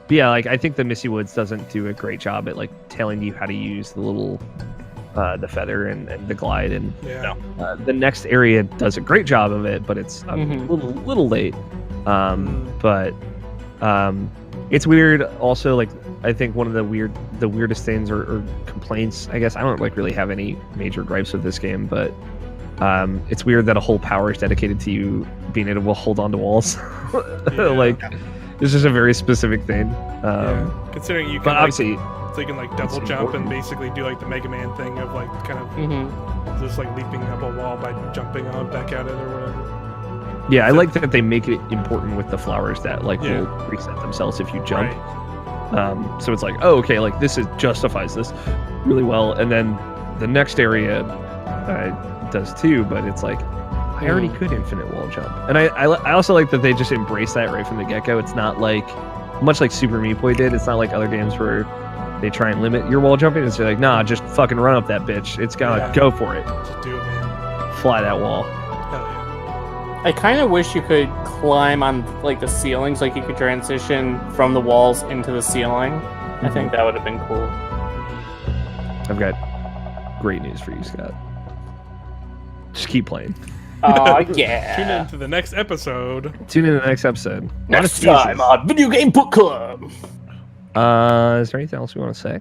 yeah, like I think the Misty Woods doesn't do a great job at like telling you how to use the little the feather and the glide, and Yeah. the next area does a great job of it, but it's a Mhm. little late. But it's weird. Also, like I think one of the weirdest things or complaints, I guess I don't like really have any major gripes with this game, but it's weird that a whole power is dedicated to you being able to hold on to walls. Yeah. Like This is a very specific thing. Considering you can, but obviously, so you can like double jump and basically do like the Mega Man thing of like kind of just like leaping up a wall by jumping on back at it or whatever. Yeah, I like that they make it important with the flowers that like will reset themselves if you jump. Right. So it's like, oh, okay, like this justifies this really well, and then the next area does too, but it's like I already could infinite wall jump, and I also like that they just embrace that right from the get go. It's not like much like Super Meat Boy did. It's not like other games where they try and limit your wall jumping. It's like, nah, just fucking run up that bitch. It's gotta go for it. Just do it, man. Fly that wall. Hell yeah. I kind of wish you could climb on like the ceilings, like you could transition from the walls into the ceiling. I think that would have been cool. I've got great news for you, Scott. Just keep playing. Oh, yeah. Tune in to the next episode. Tune in to the next episode. Next time on Video Game Book Club. Is there anything else we want to say?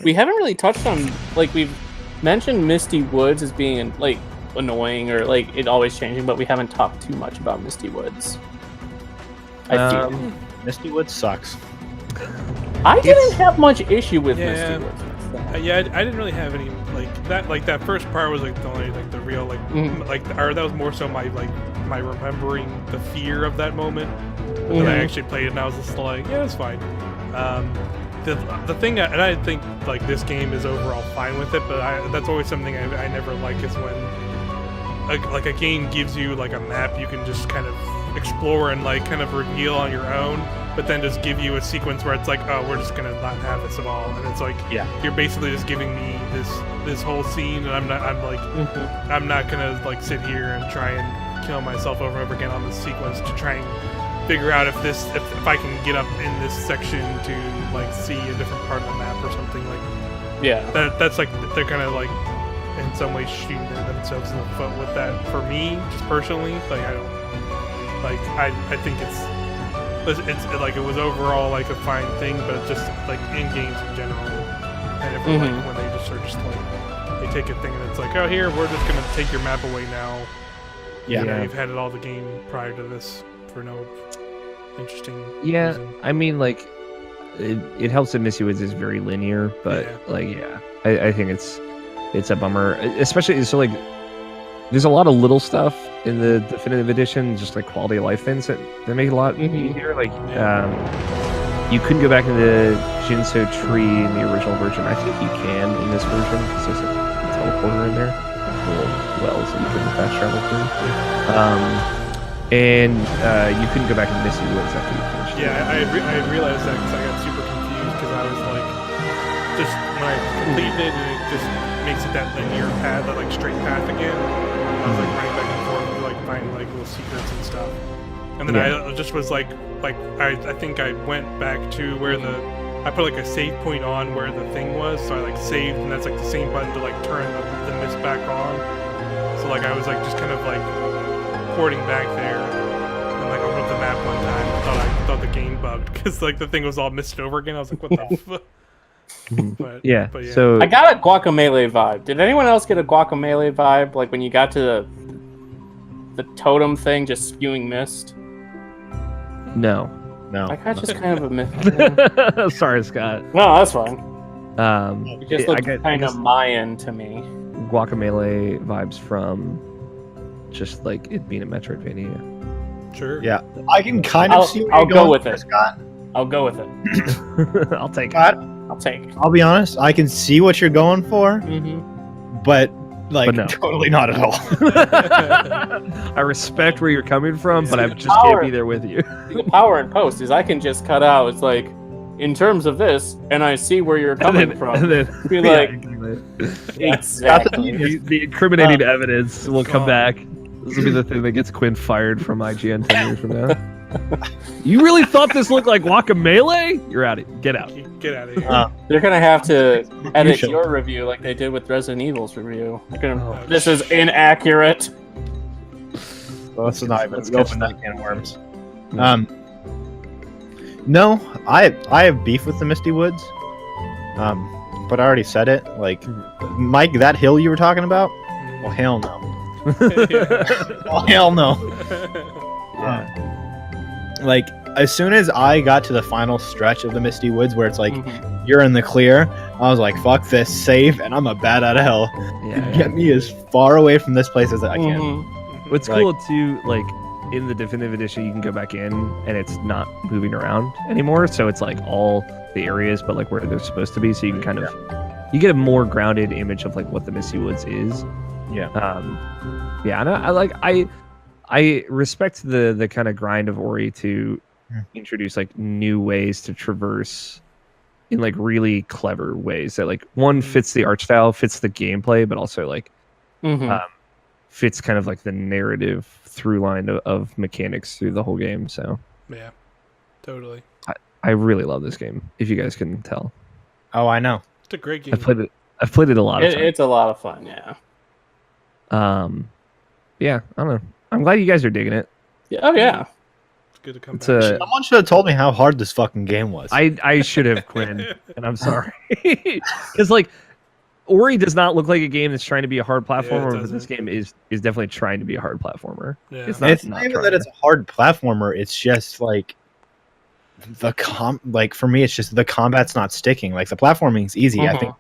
We haven't really touched on, like, we've mentioned Misty Woods as being, like, annoying or, like, it always changing, but we haven't talked too much about Misty Woods. I feel. Misty Woods sucks. I didn't have much issue with Misty Woods. Yeah, I didn't really have any like that first part was like the only like the real or that was more so my remembering the fear of that moment. But then I actually played it and I was just like, yeah, it's fine. The thing and I think like this game is overall fine with it, but that's always something I never like is when like a game gives you like a map you can just kind of explore and like kind of reveal on your own, but then just give you a sequence where it's like, oh, we're just gonna not have this at all, and it's like, you're basically just giving me this whole scene, and I'm not gonna like sit here and try and kill myself over and over again on this sequence to try and figure out if I can get up in this section to like see a different part of the map or something like. That's like they're kind of like in some ways shooting themselves in the foot with that. For me, just personally, like I don't. Like I think it's like it was overall like a fine thing, but it's just like in games in general, I never like when they just are just like they take a thing and it's like, oh, here we're just gonna take your map away now. You know, you've had it all the game prior to this for no interesting reason. I mean, like it helps that Misty Woods is very linear, but I think it's a bummer, especially so like. There's a lot of little stuff in the definitive edition, just like quality of life things that make it a lot easier. Like, you couldn't go back into the Jinso tree in the original version. I think you can in this version because there's a teleporter in there, little wells that you can fast travel through. And you couldn't go back into Misty Woods after you finished. Yeah, I realized that because I got super confused because I was like, just when I completed it, and it just makes it that linear path, that like straight path again. I was like running back and forth to like find like little secrets and stuff. And then I just was like I think I went back to where I put like a save point on where the thing was, so I like saved, and that's like the same button to like turn the mist back on. So like I was like just kind of like porting back there, and like opened up the map one time. I thought the game bugged because like the thing was all misted over again. I was like, what the fuck? But so I got a Guacamelee vibe. Did anyone else get a Guacamelee vibe? Like when you got to the totem thing just spewing mist? No. I got just kind of a mist. Sorry, Scott. No, that's fine. It just looked kind of Mayan to me. Guacamelee vibes from just like it being a Metroidvania. Sure. Yeah. I can kind of see where I'll you're go going with there, it. Scott. I'll go with it. I'll take Scott, it. I'll take it. I'll be honest. I can see what you're going for, but like no. totally not at all. I respect where you're coming from, but I just can't be there with you. The power in post is I can just cut out. It's like, in terms of this, and I see where you're coming from. And then, be like, exactly. The incriminating evidence will come back. This will be the thing that gets Quin fired from IGN 10 years from now. You really thought this looked like Guacamelee? You're out. Get out. Get out of here. They're gonna have to edit your review like they did with Resident Evil's review. This is inaccurate. Well, let's not even open that can of worms. No, I have beef with the Misty Woods. But I already said it. Like, Mike, that hill you were talking about? Well, hell no. Well, hell no. Like, as soon as I got to the final stretch of the Misty Woods, where it's like you're in the clear, I was like, "Fuck this, save!" And I'm a bat out of hell. Get me as far away from this place as I can. What's cool too, like in the definitive edition, you can go back in and it's not moving around anymore, so it's like all the areas, but like where they're supposed to be, so you can kind of you get a more grounded image of like what the Misty Woods is. Yeah. And I respect the kind of grind of Ori to introduce like new ways to traverse in like really clever ways that like one fits the art style, fits the gameplay, but also like fits kind of like the narrative through line of mechanics through the whole game. So yeah, totally. I really love this game, if you guys can tell. Oh, I know. It's a great game. I've played it a lot of times. It's a lot of fun, yeah. Yeah, I don't know. I'm glad you guys are digging it. Yeah, oh yeah. It's good to come back. Someone should have told me how hard this fucking game was. I should have, Quinn, and I'm sorry. Because like Ori does not look like a game that's trying to be a hard platformer, but this game is definitely trying to be a hard platformer. Yeah. It's not even that it's a hard platformer. It's just like like for me, it's just the combat's not sticking. Like the platforming's easy. I think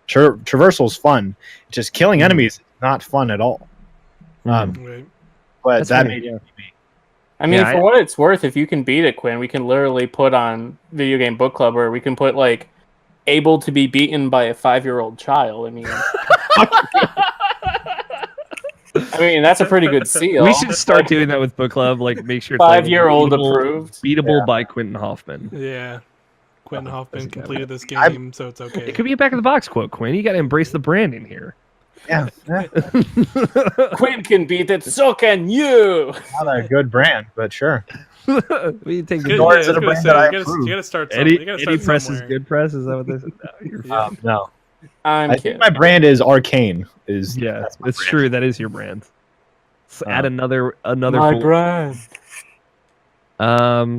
traversal's fun. Just killing enemies is not fun at all. Right. But That's that funny. made it. I mean, for what it's worth, if you can beat it, Quinn, we can literally put on Video Game Book Club where we can put like able to be beaten by a 5-year-old child. I mean, that's a pretty good seal. We should start doing that with Book Club. Like, make sure it's 5-year-old like, approved, beatable by Quentin Hoffman. Yeah. Quentin Hoffman completed this game, so it's okay. It could be a back of the box quote, Quinn. You got to embrace the branding here. Yeah. Quinn can beat it, so can you. Not a good brand, but sure. We take Good, the Is it a brand that I approve? you gotta start somewhere. Eddie Press is good press. Is that what this is? No, you're fine. No. I'm I kidding. think my brand is Arcane. That's my brand. true. That is your brand. So add another my full- brand.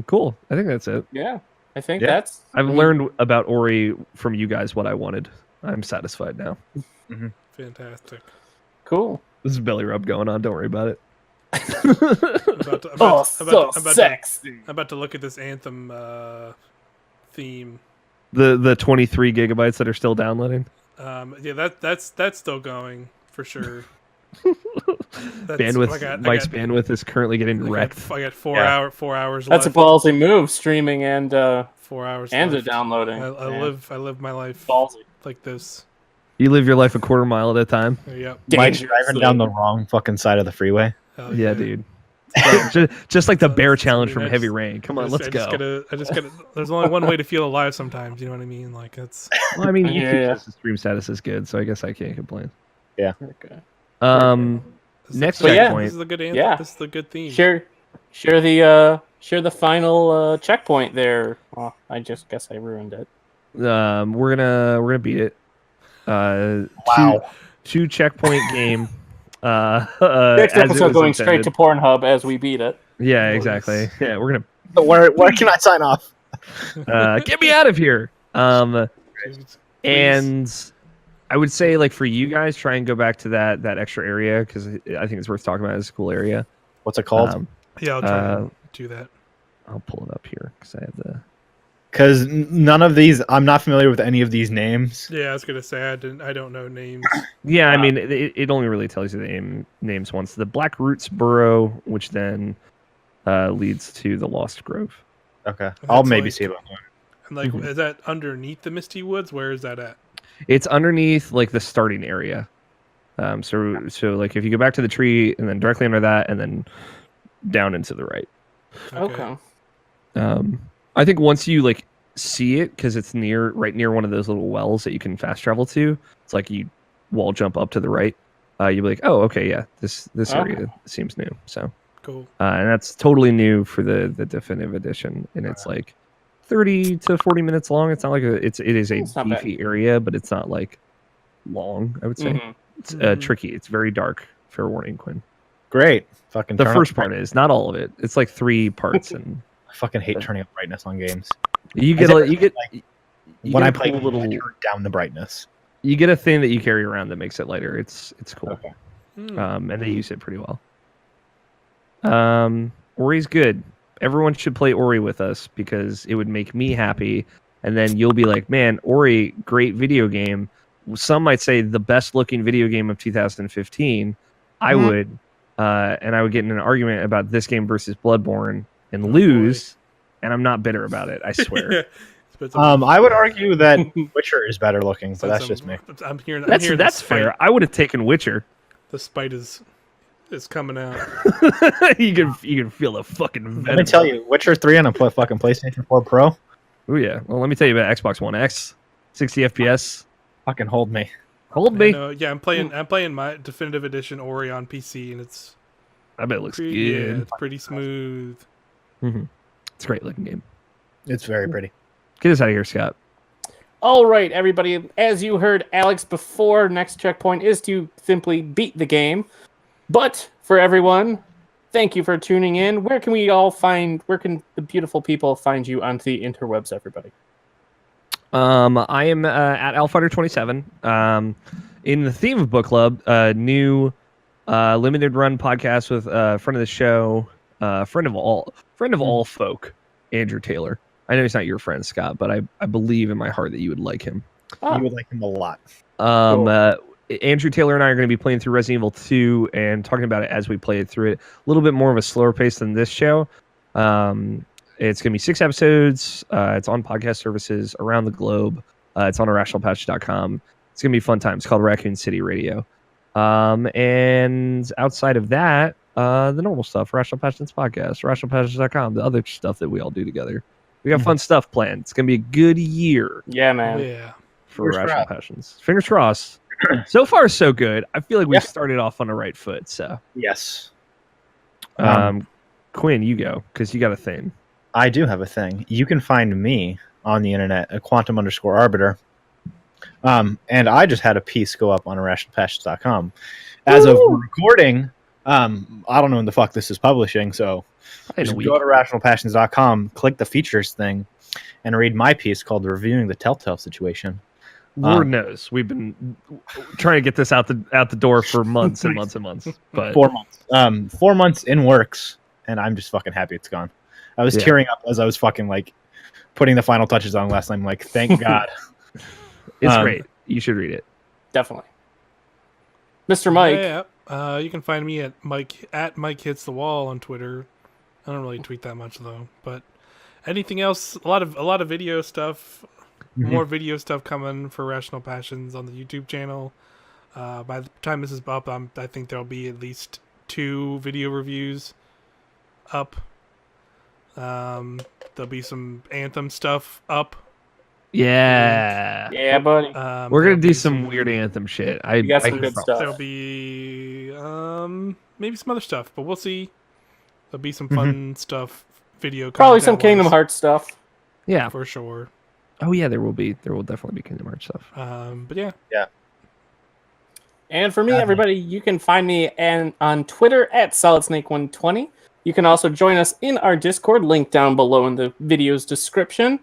Cool. I think that's it. Yeah, I think that's. I've learned about Ori from you guys what I wanted. I'm satisfied now. Fantastic. Cool. This is belly rub going on. Don't worry about it. Sexy. I'm about to look at this Anthem theme. The 23 gigabytes that are still downloading. Yeah, that's still going for sure. Mike's bandwidth is currently getting wrecked. I got 4 hours That's left. a ballsy move, streaming and 4 hours and left. downloading. I live my life Ballsy. like this. You live your life a quarter mile at a time. Yep. Mike's driving down the wrong fucking side of the freeway. Hell Yeah, dude. just like the bear challenge from I Heavy just- Rain. Come on, let's go. I just gotta. There's only one way to feel alive sometimes. You know what I mean? Like it's. Well, I mean, Yeah. YouTube's stream status is good, so I guess I can't complain. Okay. Next But yeah, checkpoint. This is the good answer. Yeah. This is the good theme. Share the final checkpoint there. Well, I just guess I ruined it. We're gonna beat it. Wow. Two checkpoint game. Next as it episode was going straight to intended. Pornhub as we beat it. Yeah, exactly. Yeah, we're Where can I sign off? gonna get me out of here. Please. And I would say, like, for you guys, try and go back to that extra area because I think it's worth talking about. It's a cool area. What's it called? Yeah, I'll try to do that. I'll pull it up here because I have the. Because none of these, I'm not familiar with any of these names. Yeah, I was gonna say I don't know names. Yeah, I mean, it only really tells you the names once. The Black Roots Burrow, which then leads to the Lost Grove. Okay. That's I'll maybe like- see about that. And like, is that underneath the Misty Woods? Where is that at? It's underneath like the starting area. So like if you go back to the tree and then directly under that and then down and to the right. Okay. I think once you like see it because it's right near one of those little wells that you can fast travel to. It's like you wall jump up to the right. You'll be like, oh, okay, yeah, this area seems new. So Cool. and that's totally new for the definitive edition, and it's like 30 to 40 minutes long. It's not like it is a It's not bad. beefy area, but it's not like long. I would say Mhm. it's tricky. It's very dark. Fair warning, Quinn. Great. Fucking The turn first up part is not all of it. It's like 3 parts, and I fucking hate turning up brightness on games. you When I get play a little. I turn down the brightness. You get a thing that you carry around that makes it lighter. It's cool. Okay. Hmm. And they use it pretty well. Ori's good. everyone should play Ori with us because it would make me happy. And then you'll be like, man, Ori, great video game. Some might say the best looking video game of 2015. I would, and I would get in an argument about this game versus Bloodborne and lose. And I'm not bitter about it. I swear. I would argue that Witcher is better looking, but that's just me. I'm hearing that's fair. I would have taken Witcher. The spite is coming out. you can feel the fucking venom. Let me tell you, Witcher 3 on a fucking PlayStation 4 Pro. Oh yeah. Well, let me tell you about Xbox One X, 60 FPS. Fucking hold me. Hold me. Yeah, I'm playing my definitive edition Ori on PC, and it's. I bet it looks good. Yeah, it's pretty smooth. It's a great looking game. It's very pretty. Get us out of here, Scott. All right, everybody. As you heard Alex before, next checkpoint is to simply beat the game. But for everyone, thank you for tuning in. Where can the beautiful people find you on the interwebs, everybody? I am at Alfighter27. In the theme of book club, new limited run podcast with a friend of the show, friend of all folk, Andrew Taylor. I know he's not your friend, Scott, but I believe in my heart that you would like him. You would like him a lot. Cool. Andrew Taylor and I are going to be playing through Resident Evil 2 and talking about it as we play it through it. A little bit more of a slower pace than this show. It's going to be 6 episodes. It's on podcast services around the globe. It's on irrationalpassions.com. It's going to be a fun time. It's called Raccoon City Radio. And outside of that, the normal stuff, Irrational Passions Podcast, irrationalpassions.com, the other stuff that we all do together. We got fun stuff planned. It's going to be a good year. Yeah, man. Yeah. For Irrational Passions. Fingers crossed. So far, so good. I feel like we've started off on the right foot. So yes. Quinn, you go, because you got a thing. I do have a thing. You can find me on the internet at quantum_arbiter. And I just had a piece go up on irrationalpassions.com. As of recording, I don't know when the fuck this is publishing, so just go to irrationalpassions.com, click the features thing, and read my piece called Reviewing the Telltale Situation. Lord knows we've been trying to get this out the door for months and months and months. But 4 months. 4 months in works, and I'm just fucking happy it's gone. I was tearing up as I was fucking like putting the final touches on last night. I'm like, thank God. It's great. You should read it. Definitely. Mr. Mike. Yeah. You can find me at Mike Hits the Wall on Twitter. I don't really tweet that much though. But anything else? A lot of video stuff. More video stuff coming for Irrational Passions on the YouTube channel. By the time this is up, I think there'll be at least 2 video reviews up. There'll be some Anthem stuff up. Yeah. Yeah, buddy. We're going to do some weird Anthem shit. You got some good stuff. There'll be maybe some other stuff, but we'll see. There'll be some fun stuff. Video probably some Kingdom Hearts stuff. Yeah. For sure. Oh yeah, there will definitely be Kingdom Hearts stuff. But yeah. And for me, everybody, you can find me on Twitter at SolidSnake120. You can also join us in our Discord, link down below in the video's description.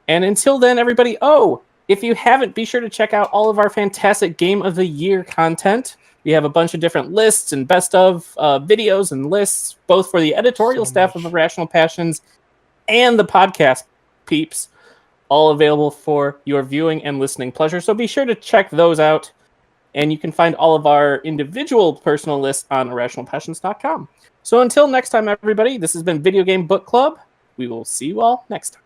And until then, everybody, if you haven't, be sure to check out all of our fantastic Game of the Year content. We have a bunch of different lists and best of videos and lists, both for the editorial staff of Irrational Passions and the podcast peeps. All available for your viewing and listening pleasure. So be sure to check those out. And you can find all of our individual personal lists on irrationalpassions.com. So until next time, everybody, this has been Video Game Book Club. We will see you all next time.